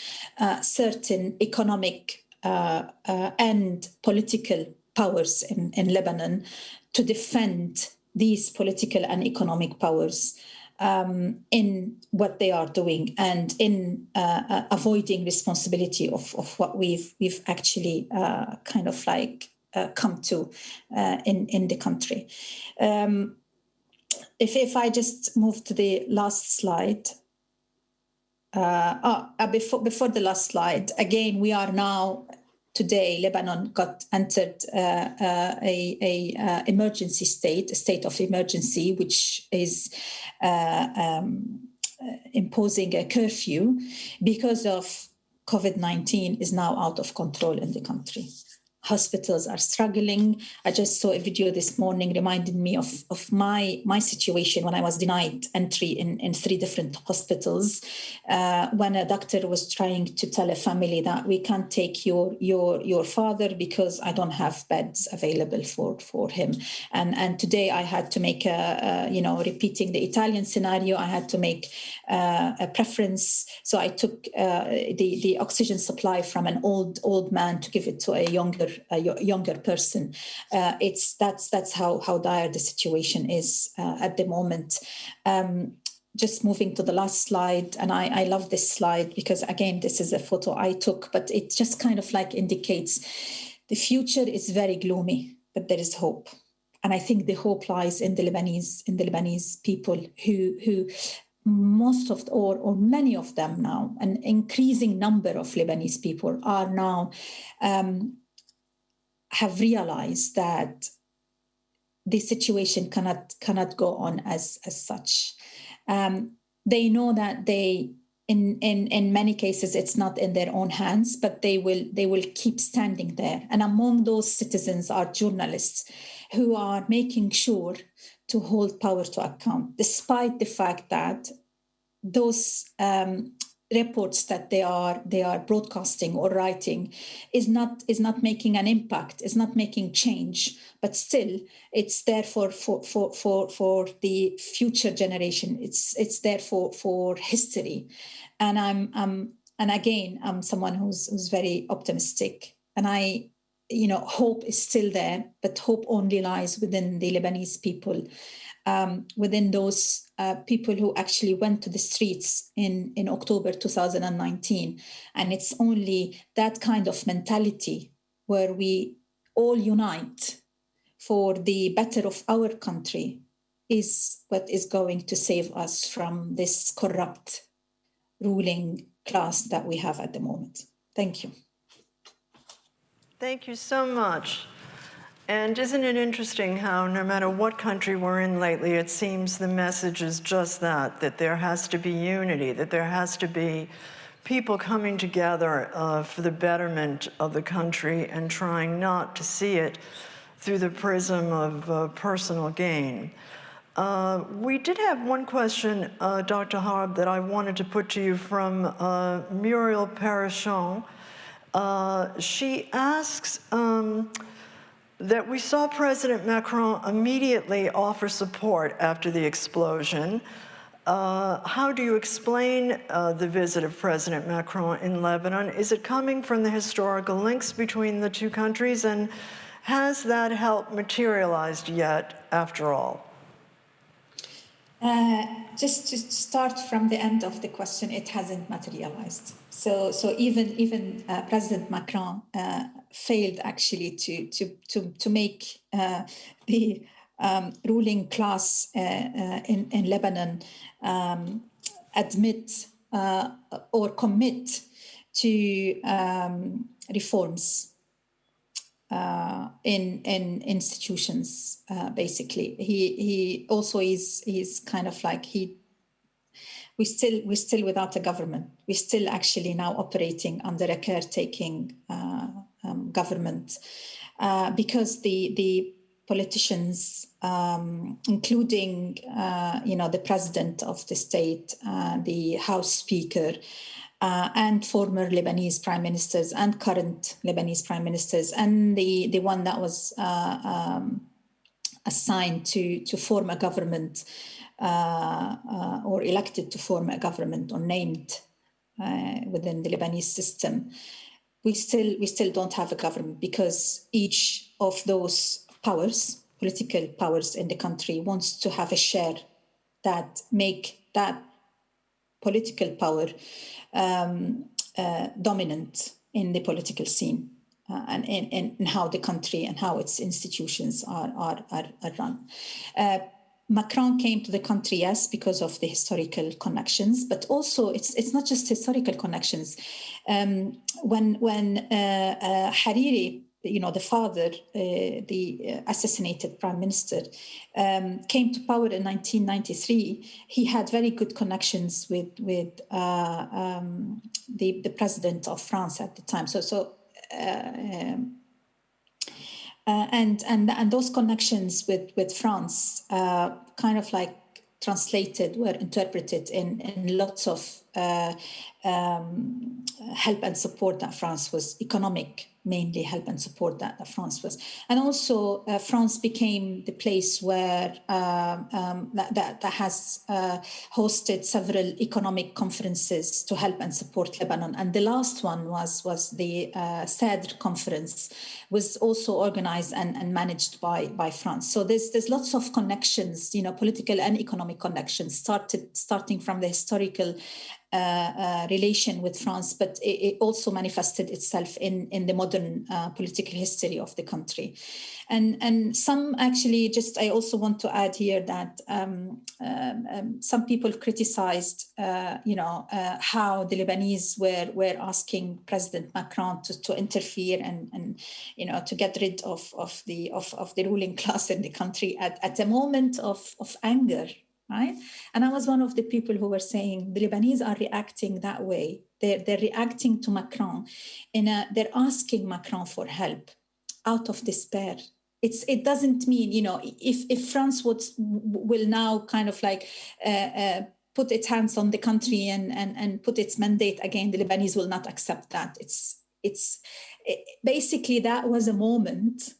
certain economic and political powers in Lebanon to defend these political and economic powers in what they are doing and in avoiding responsibility of what we've actually come to in the country. If I just move to the last slide. Before the last slide, again, we are now, today, Lebanon entered a emergency state, a state of emergency, which is imposing a curfew because of COVID-19 is now out of control in the country. Hospitals are struggling. I just saw a video this morning reminding me of my situation when I was denied entry in 3 different hospitals when a doctor was trying to tell a family that we can't take your father because I don't have beds available for him. And today I had to make repeating the Italian scenario, I had to make a preference. So I took the oxygen supply from an old man to give it to a younger person. That's how dire the situation is at the moment. Just moving to the last slide, and I love this slide because again, this is a photo I took, but it just kind of indicates the future is very gloomy, but there is hope. And I think the hope lies in the Lebanese people who most of, or many of them now, an increasing number of Lebanese people are now have realized that the situation cannot go on as such. They know that in many cases it's not in their own hands, but they will keep standing there. And among those citizens are journalists who are making sure to hold power to account, despite the fact that those reports that they are broadcasting or writing is not making an impact, is not making change, but still it's there for the future generation. It's there for history. And I'm someone who's very optimistic, and hope is still there, but hope only lies within the Lebanese people, within those people who actually went to the streets in October 2019. And it's only that kind of mentality where we all unite for the better of our country is what is going to save us from this corrupt ruling class that we have at the moment. Thank you. Thank you so much. And isn't it interesting how no matter what country we're in lately, it seems the message is just that there has to be unity, that there has to be people coming together for the betterment of the country and trying not to see it through the prism of personal gain. We did have one question, Dr. Harb, that I wanted to put to you from Muriel Parachon. She asks that we saw President Macron immediately offer support after the explosion. How do you explain the visit of President Macron in Lebanon? Is it coming from the historical links between the two countries, and has that help materialized yet after all? Just to start from the end of the question, it hasn't materialized. So even President Macron failed actually to make the ruling class in Lebanon admit or commit to reforms in institutions. Basically, he also is kind of like we're still without a government. We're still actually now operating under a caretaking government because the politicians, including the president of the state, the House Speaker, and former Lebanese prime ministers and current Lebanese prime ministers, and the one that was assigned to form a government or elected to form a government or named within the Lebanese system, we still don't have a government because each of those powers, political powers in the country, wants to have a share that make that political power dominant in the political scene and in how the country and how its institutions are run. Macron came to the country, yes, because of the historical connections, but also it's not just historical connections. When Hariri, the father, the assassinated prime minister, came to power in 1993, he had very good connections with the president of France at the time. And those connections with France kind of like were interpreted in lots of help and support that France was, economic mainly help and support that France was. And also France became the place where that has hosted several economic conferences to help and support Lebanon. And the last one was the Sadr conference, was also organized and managed by France. So there's lots of connections, political and economic connections, starting from the historical relation with France, but it also manifested itself in the modern political history of the country. And some actually, I also want to add here that some people criticized, how the Lebanese were asking President Macron to interfere and to get rid of the ruling class in the country at a moment of anger. Right? And I was one of the people who were saying the Lebanese are reacting that way. They're reacting to Macron, they're asking Macron for help out of despair. It doesn't mean, if France will now kind of like put its hands on the country and put its mandate again, the Lebanese will not accept that. Basically that was a moment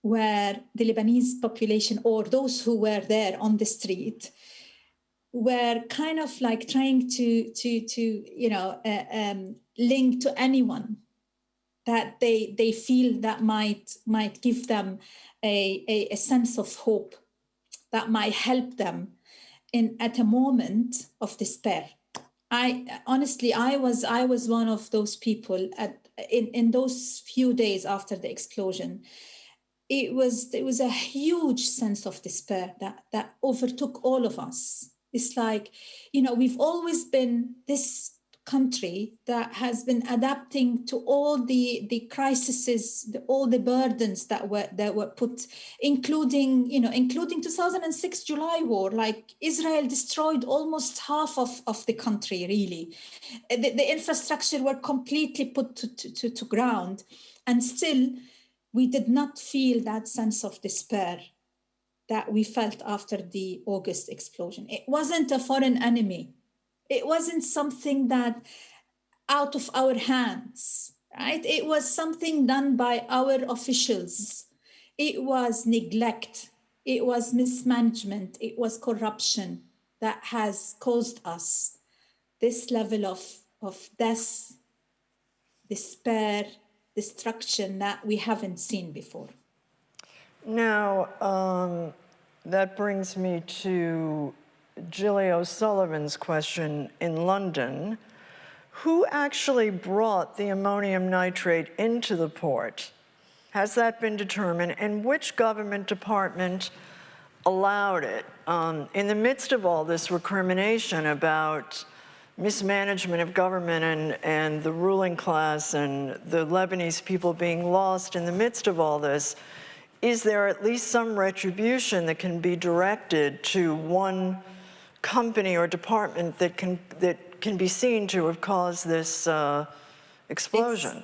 where the Lebanese population, or those who were there on the street, were kind of like trying to link to anyone that they feel that might give them a sense of hope, that might help them at a moment of despair. I was one of those people in those few days after the explosion. There was a huge sense of despair that overtook all of us. It's like, we've always been this country that has been adapting to all the crises, all the burdens that were put, including 2006 July war. Like, Israel destroyed almost half of the country, really. The infrastructure were completely put to ground, and still we did not feel that sense of despair that we felt after the August explosion. It wasn't a foreign enemy. It wasn't something that out of our hands, right? It was something done by our officials. It was neglect. It was mismanagement. It was corruption that has caused us this level of death, despair, destruction that we haven't seen before. Now, that brings me to Gilly O'Sullivan's question in London. Who actually brought the ammonium nitrate into the port? Has that been determined? And which government department allowed it? In the midst of all this recrimination about mismanagement of government and the ruling class and the Lebanese people being lost in the midst of all this, is there at least some retribution that can be directed to one company or department that can be seen to have caused this explosion?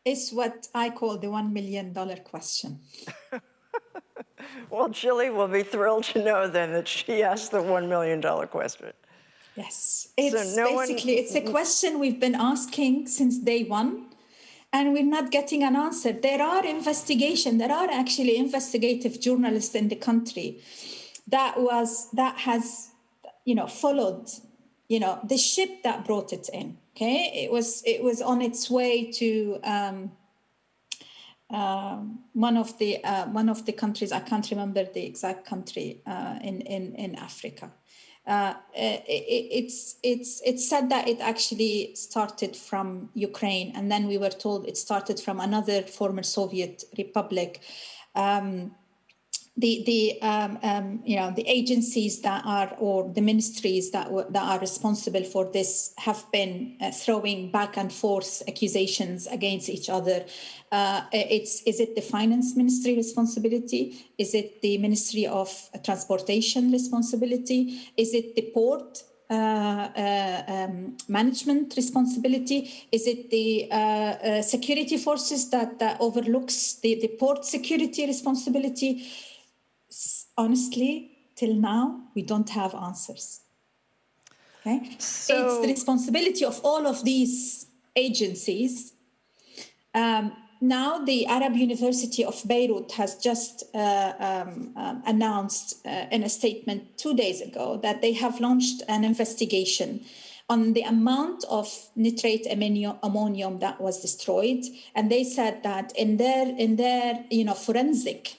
It's what I call the $1 million question. Well, Gilly will be thrilled to know then that she asked the $1 million question. Yes, it's a question we've been asking since day one, and we're not getting an answer. There are actually investigative journalists in the country that has followed the ship that brought it in. Okay, it was on its way to one of the countries. I can't remember the exact country in Africa. It's said that it actually started from Ukraine, and then we were told it started from another former Soviet republic. The agencies that are, or the ministries that are responsible for this have been throwing back and forth accusations against each other. Is it the finance ministry responsibility? Is it the Ministry of Transportation responsibility? Is it the port management responsibility? Is it the security forces that overlooks the port security responsibility? Honestly, till now, we don't have answers. Okay, so it's the responsibility of all of these agencies. Now, the Arab University of Beirut has just announced in a statement 2 days ago that they have launched an investigation on the amount of nitrate ammonium that was destroyed, and they said that in their forensic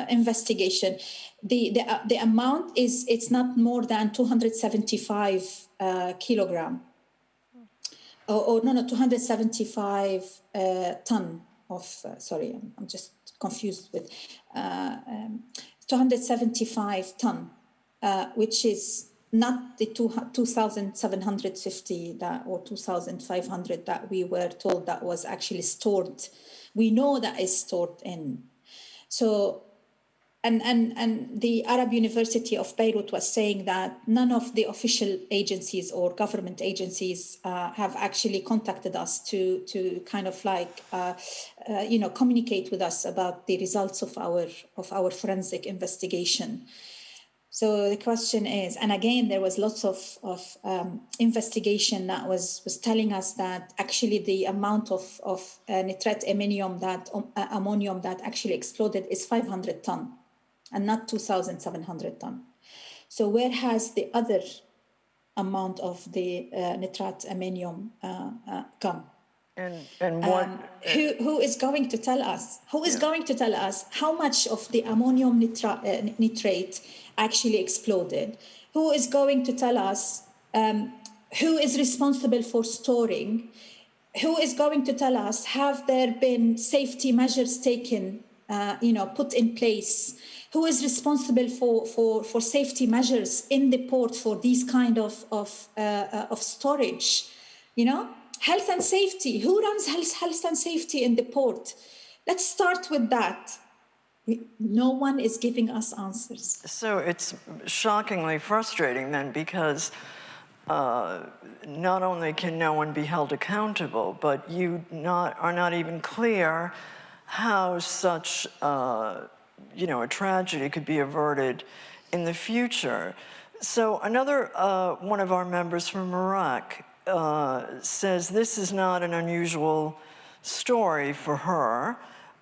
investigation, the amount it's not more than 275 kilogram. 275 ton of, sorry, I'm just confused with 275 ton, which is not the 2,750 or 2,500 that we were told that was actually stored. We know that is stored in. So, and the Arab University of Beirut was saying that none of the official agencies or government agencies have actually contacted us to kind of like communicate with us about the results of our forensic investigation. So the question is, and again, there was lots of investigation that was telling us that actually the amount of nitrate ammonium that actually exploded is 500 ton and not 2,700 ton. So where has the other amount of the nitrate ammonium come? And what? Who is going to tell us? Who is going to tell us how much of the ammonium nitrate actually exploded? Who is going to tell us who is responsible for storing? Who is going to tell us, have there been safety measures taken, put in place? Who is responsible for safety measures in the port for these kind of storage? Health and safety. Who runs health and safety in the port? Let's start with that. No one is giving us answers. So it's shockingly frustrating then, because not only can no one be held accountable, but you are not even clear how such a tragedy could be averted in the future. So another one of our members from Iraq says this is not an unusual story for her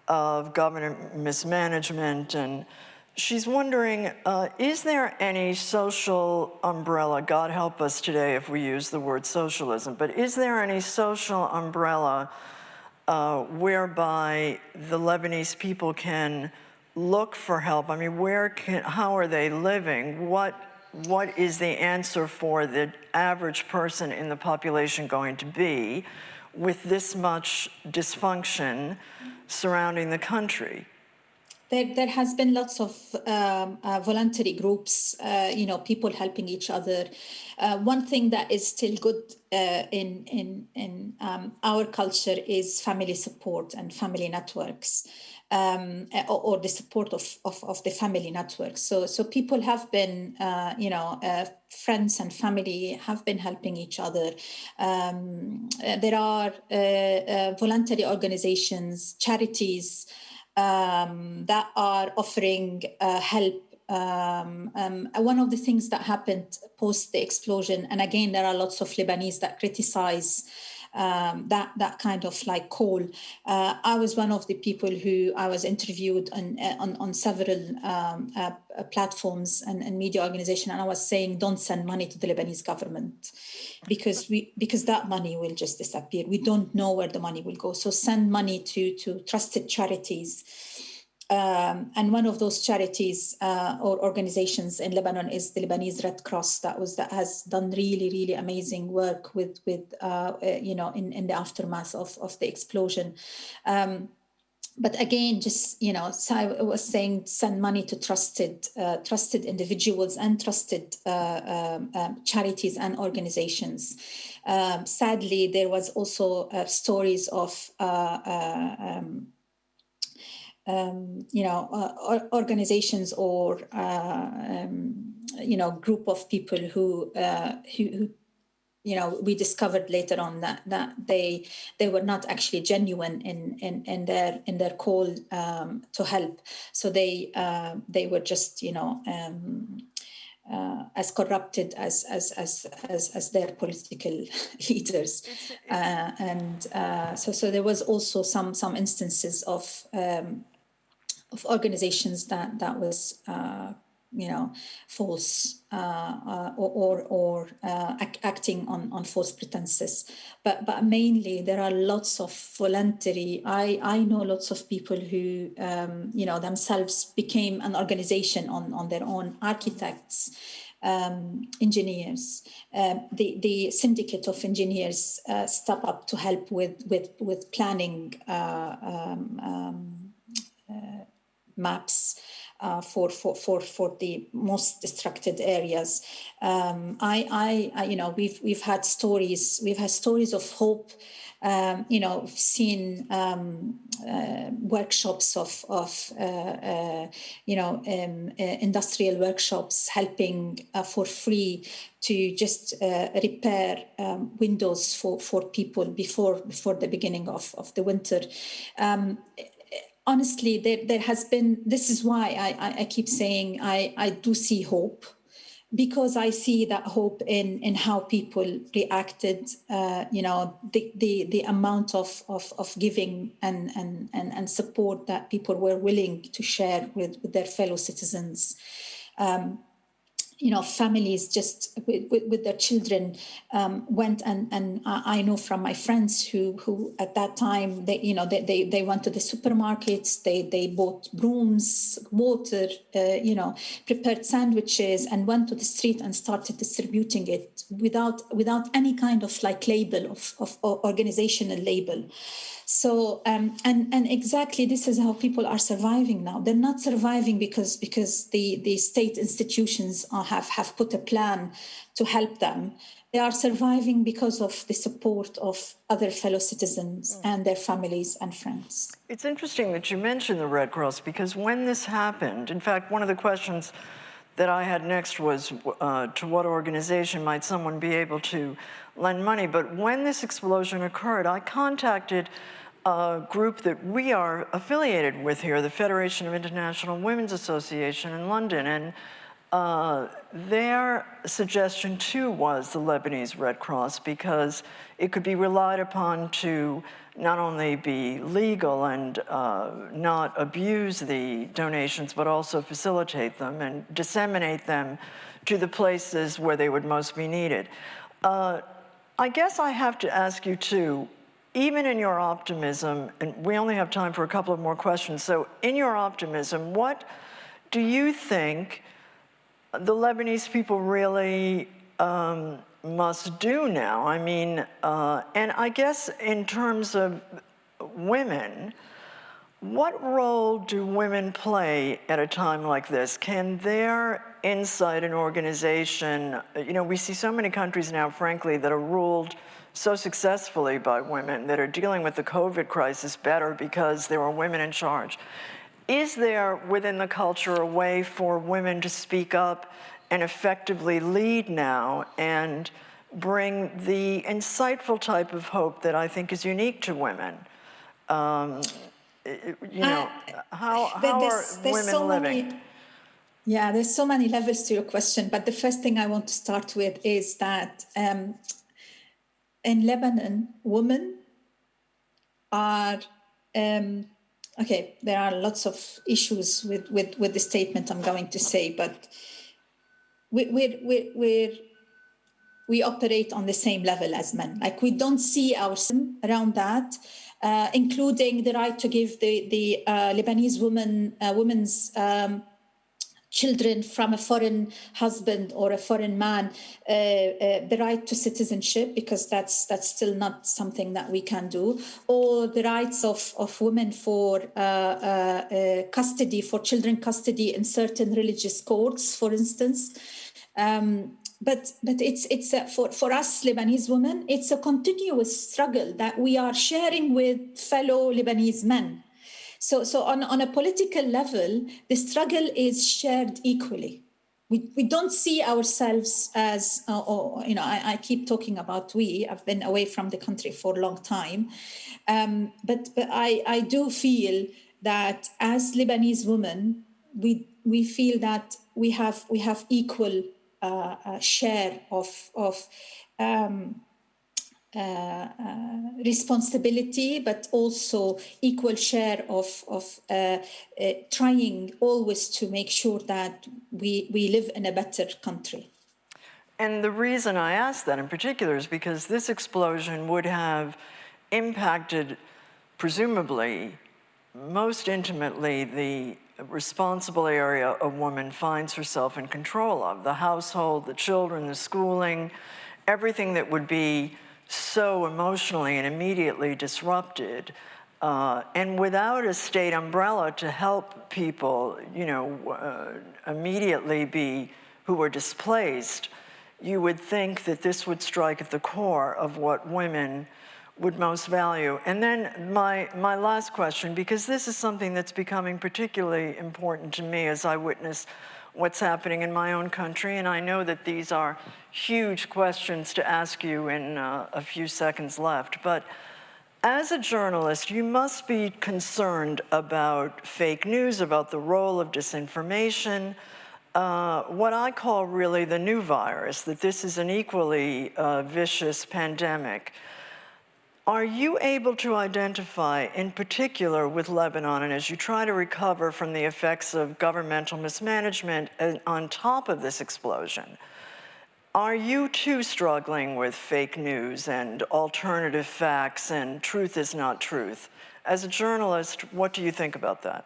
of government mismanagement, and she's wondering, is there any social umbrella, God help us today if we use the word socialism, but is there any social umbrella whereby the Lebanese people can look for help? I mean, how are they living? What is the answer for the average person in the population going to be with this much dysfunction surrounding the country? There has been lots of voluntary groups, people helping each other. One thing that is still good in our culture is family support and family networks, or the support of the family networks. So people have been, friends and family have been helping each other. There are voluntary organizations, charities, that are offering help. One of the things that happened post the explosion, and again, there are lots of Lebanese that criticize that kind of like call. I was one of the people who I was interviewed on several platforms and media organizations, and I was saying, don't send money to the Lebanese government because that money will just disappear. We don't know where the money will go. So send money to trusted charities. And one of those charities or organizations in Lebanon is the Lebanese Red Cross that has done really, really amazing work with in the aftermath of the explosion. But again, just, so I was saying, send money to trusted individuals and trusted charities and organizations. Sadly, there was also stories of organizations or group of people who we discovered later on that they were not actually genuine in their call to help. So they were just as corrupted as their political leaders, so there was also some instances of organizations that was false or acting on false pretenses, but mainly there are lots of voluntary. I know lots of people who themselves became an organization on their own, architects, engineers. The syndicate of engineers step up to help with planning maps for the most destructed areas. We've had stories of hope. We've seen workshops of industrial workshops helping for free to just repair windows for people before the beginning of the winter. Honestly, there has been, this is why I keep saying I do see hope, because I see that hope in how people reacted, the amount of giving and support that people were willing to share with their fellow citizens. Families just with their children went and I know from my friends who at that time they went to the supermarkets, they bought brooms, water, prepared sandwiches, and went to the street and started distributing it without any kind of like label of organizational label. So and exactly this is how people are surviving now. They're not surviving because the state institutions have put a plan to help them. They are surviving because of the support of other fellow citizens and their families and friends. It's interesting that you mentioned the Red Cross, because when this happened, in fact, one of the questions that I had next was to what organization might someone be able to lend money? But when this explosion occurred, I contacted group that we are affiliated with here, the Federation of International Women's Association in London, and their suggestion too was the Lebanese Red Cross, because it could be relied upon to not only be legal and not abuse the donations, but also facilitate them and disseminate them to the places where they would most be needed. I guess I have to ask you too, even in your optimism, and we only have time for a couple of more questions, so in your optimism, what do you think the Lebanese people really must do now? I mean, and I guess in terms of women, what role do women play at a time like this? Can their insight and organization, you know, we see so many countries now, frankly, that are ruled so successfully by women, that are dealing with the COVID crisis better because there are women in charge. Is there within the culture a way for women to speak up and effectively lead now and bring the insightful type of hope that I think is unique to women? You know, how are women so living? Yeah, there's so many levels to your question, but the first thing I want to start with is that in Lebanon, women are, okay, there are lots of issues with the statement I'm going to say, but we operate on the same level as men. Like, we don't see ourselves around that, including the right to give the Lebanese women's children from a foreign husband or a foreign man the right to citizenship, because that's still not something that we can do, or the rights of women for custody, for children custody in certain religious courts, for instance. But it's for us Lebanese women, it's a continuous struggle that we are sharing with fellow Lebanese men. So on a political level, the struggle is shared equally. We don't see ourselves as, you know, I keep talking about we. I've been away from the country for a long time, but I do feel that as Lebanese women, we feel that we have equal share of responsibility, but also equal share of trying always to make sure that we live in a better country. And the reason I ask that in particular is because this explosion would have impacted, presumably, most intimately, the responsible area a woman finds herself in control of: the household, the children, the schooling, everything that would be so emotionally and immediately disrupted. And without a state umbrella to help people, you know, immediately who were displaced, you would think that this would strike at the core of what women would most value. And then my last question, because this is something that's becoming particularly important to me as I witness what's happening in my own country, and I know that these are huge questions to ask you in a few seconds left, but as a journalist, you must be concerned about fake news, about the role of disinformation, what I call really the new virus, that this is an equally vicious pandemic. Are you able to identify, in particular with Lebanon, and as you try to recover from the effects of governmental mismanagement on top of this explosion, are you too struggling with fake news and alternative facts and truth is not truth? As a journalist, what do you think about that?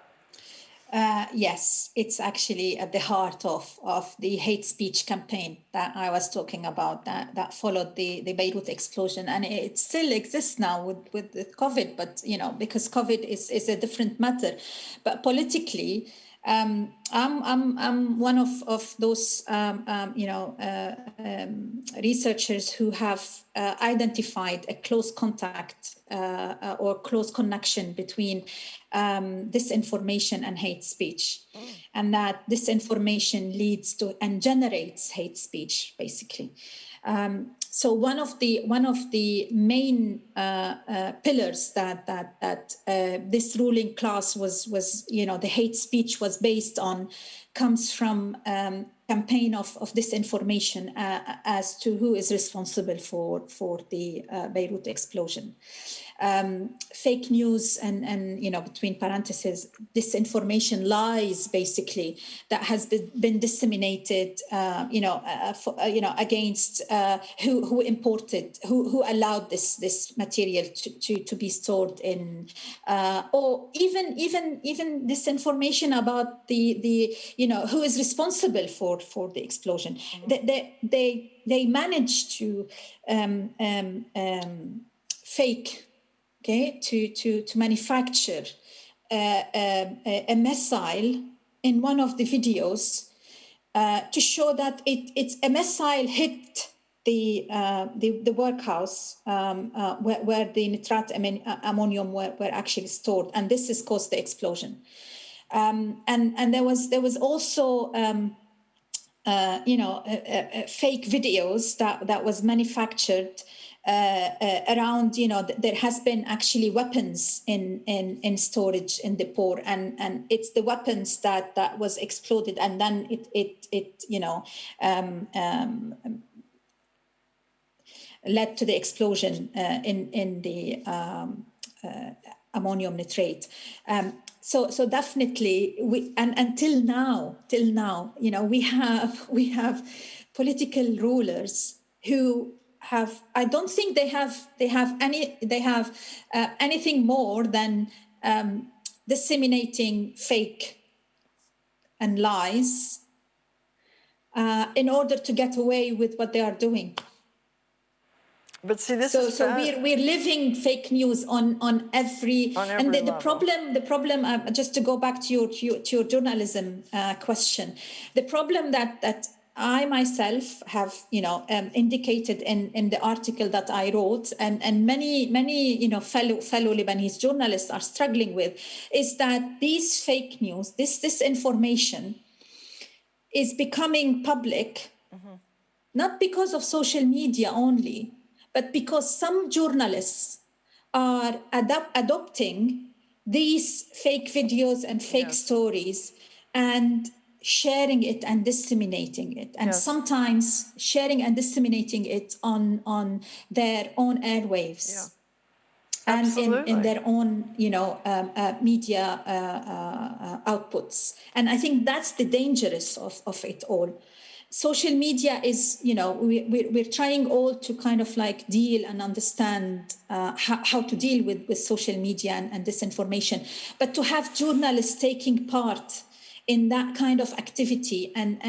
Yes, it's actually at the heart of the hate speech campaign that I was talking about, that followed the Beirut explosion, and it still exists now with the COVID. But you know, because COVID is a different matter, but politically, I'm one of those researchers who have identified a close contact or close connection between disinformation and hate speech, and that disinformation leads to and generates hate speech, basically. So one of the main pillars that this ruling class was the hate speech was based on comes from campaign of disinformation as to who is responsible for the Beirut explosion. Fake news and between parentheses, disinformation, lies basically that has been disseminated against who allowed this material to be stored in, or even disinformation about the who is responsible for the explosion. They managed to fake, to manufacture a missile in one of the videos to show that it's a missile hit the workhouse where the nitrat ammonium were actually stored, and this has caused the explosion. And there was also fake videos that was manufactured around, there has been actually weapons in storage in the port, and it's the weapons that was exploded, and then it led to the explosion in the ammonium nitrate. So definitely, until now, we have political rulers who have. I don't think they have anything more than disseminating fake and lies in order to get away with what they are doing. But see, this so is we're living fake news on every and the problem just to go back to your journalism question, the problem that I myself have indicated in the article that I wrote, and many fellow Lebanese journalists are struggling with, is that these fake news, this information is becoming public, not because of social media only, but because some journalists are adopting these fake videos and fake stories and sharing it and disseminating it, and sometimes sharing and disseminating it on their own airwaves. And in their own, media outputs. And I think that's the dangerous of it all. Social media is, we're trying all to kind of like deal and understand how to deal with social media and disinformation. But to have journalists taking part in that kind of activity and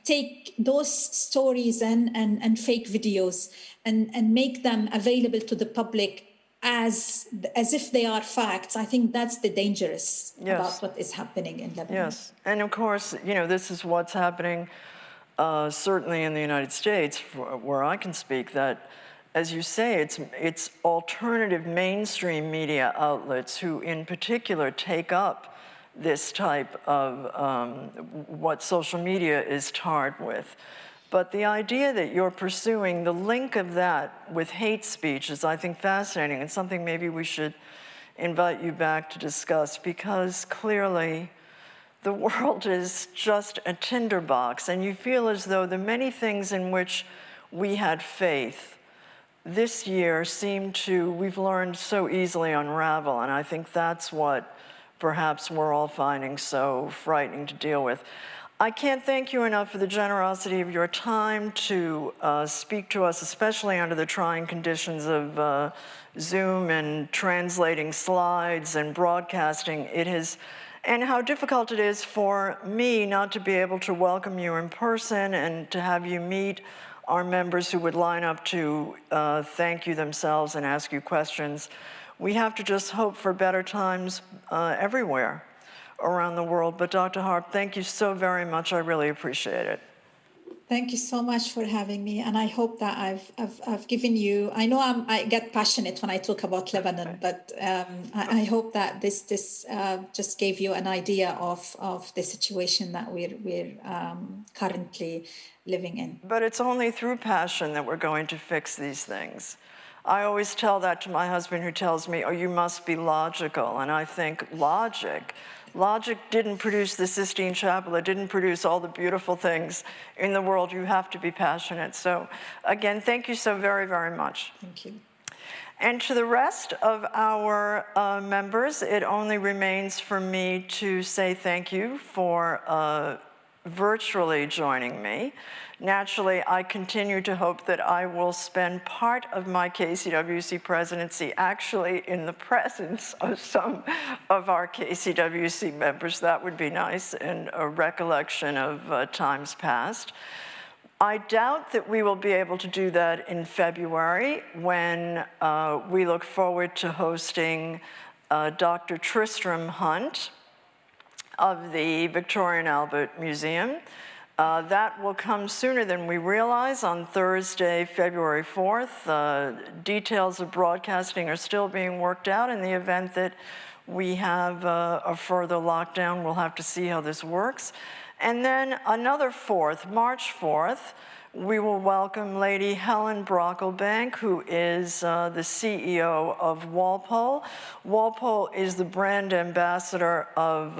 take those stories and fake videos and make them available to the public as if they are facts, I think that's the dangerous about what is happening in Lebanon. Yes, and of course, this is what's happening certainly in the United States, where I can speak, that, as you say, it's alternative mainstream media outlets who in particular take up this type of what social media is tarred with. But the idea that you're pursuing, the link of that with hate speech is, I think, fascinating, and something maybe we should invite you back to discuss, because clearly the world is just a tinderbox, and you feel as though the many things in which we had faith this year we've learned so easily unravel, and I think that's what perhaps we're all finding so frightening to deal with. I can't thank you enough for the generosity of your time to speak to us, especially under the trying conditions of Zoom and translating slides and broadcasting. And how difficult it is for me not to be able to welcome you in person and to have you meet our members who would line up to thank you themselves and ask you questions. We have to just hope for better times everywhere around the world. But Dr. Harb, thank you so very much. I really appreciate it. Thank you so much for having me, and I hope that I've given you. I know I get passionate when I talk about Lebanon, but I hope that this just gave you an idea of the situation that we're currently living in. But it's only through passion that we're going to fix these things. I always tell that to my husband, who tells me, oh, you must be logical. And I think logic didn't produce the Sistine Chapel. It didn't produce all the beautiful things in the world. You have to be passionate. So again, thank you so very, very much. Thank you. And to the rest of our members, it only remains for me to say thank you for virtually joining me. Naturally, I continue to hope that I will spend part of my KCWC presidency actually in the presence of some of our KCWC members. That would be nice, and a recollection of times past. I doubt that we will be able to do that in February, when we look forward to hosting Dr. Tristram Hunt of the Victoria and Albert Museum. That will come sooner than we realize, on Thursday, February 4th. Details of broadcasting are still being worked out. In the event that we have a further lockdown, we'll have to see how this works. And then another 4th, March 4th, we will welcome Lady Helen Brocklebank, who is the CEO of Walpole. Walpole is the brand ambassador of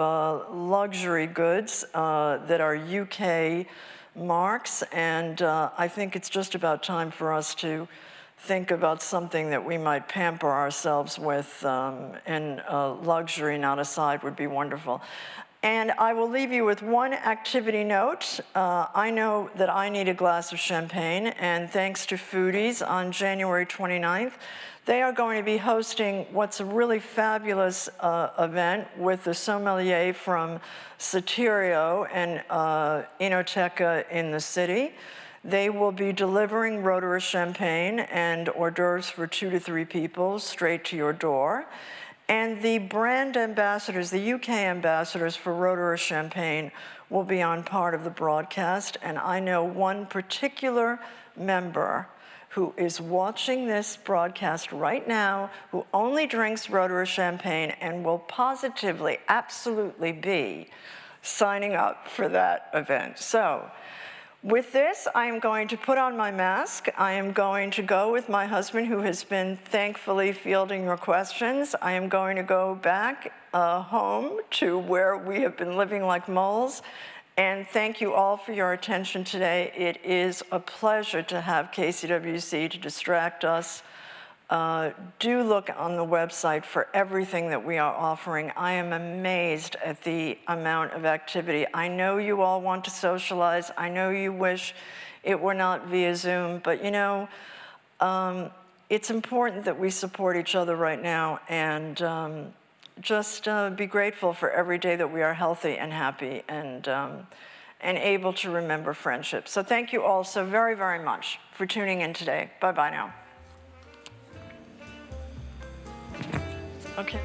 luxury goods that are UK marks, and I think it's just about time for us to think about something that we might pamper ourselves with, and luxury, not aside, would be wonderful. And I will leave you with one activity note. I know that I need a glass of champagne, and thanks to Foodies, on January 29th, they are going to be hosting what's a really fabulous event with the sommelier from Soterio and Enoteca in the city. They will be delivering Rotorua champagne and hors d'oeuvres for 2 to 3 people straight to your door. And the brand ambassadors, the UK ambassadors for Rotorua Champagne, will be on part of the broadcast. And I know one particular member who is watching this broadcast right now, who only drinks Rotorua Champagne and will positively, absolutely be signing up for that event. So, with this, I am going to put on my mask. I am going to go with my husband, who has been thankfully fielding your questions. I am going to go back home to where we have been living like moles. And thank you all for your attention today. It is a pleasure to have KCWC to distract us. Do look on the website for everything that we are offering. I am amazed at the amount of activity. I know you all want to socialize. I know you wish it were not via Zoom, but you know, it's important that we support each other right now, and just be grateful for every day that we are healthy and happy and able to remember friendship. So thank you all so very, very much for tuning in today. Bye-bye now. Okay.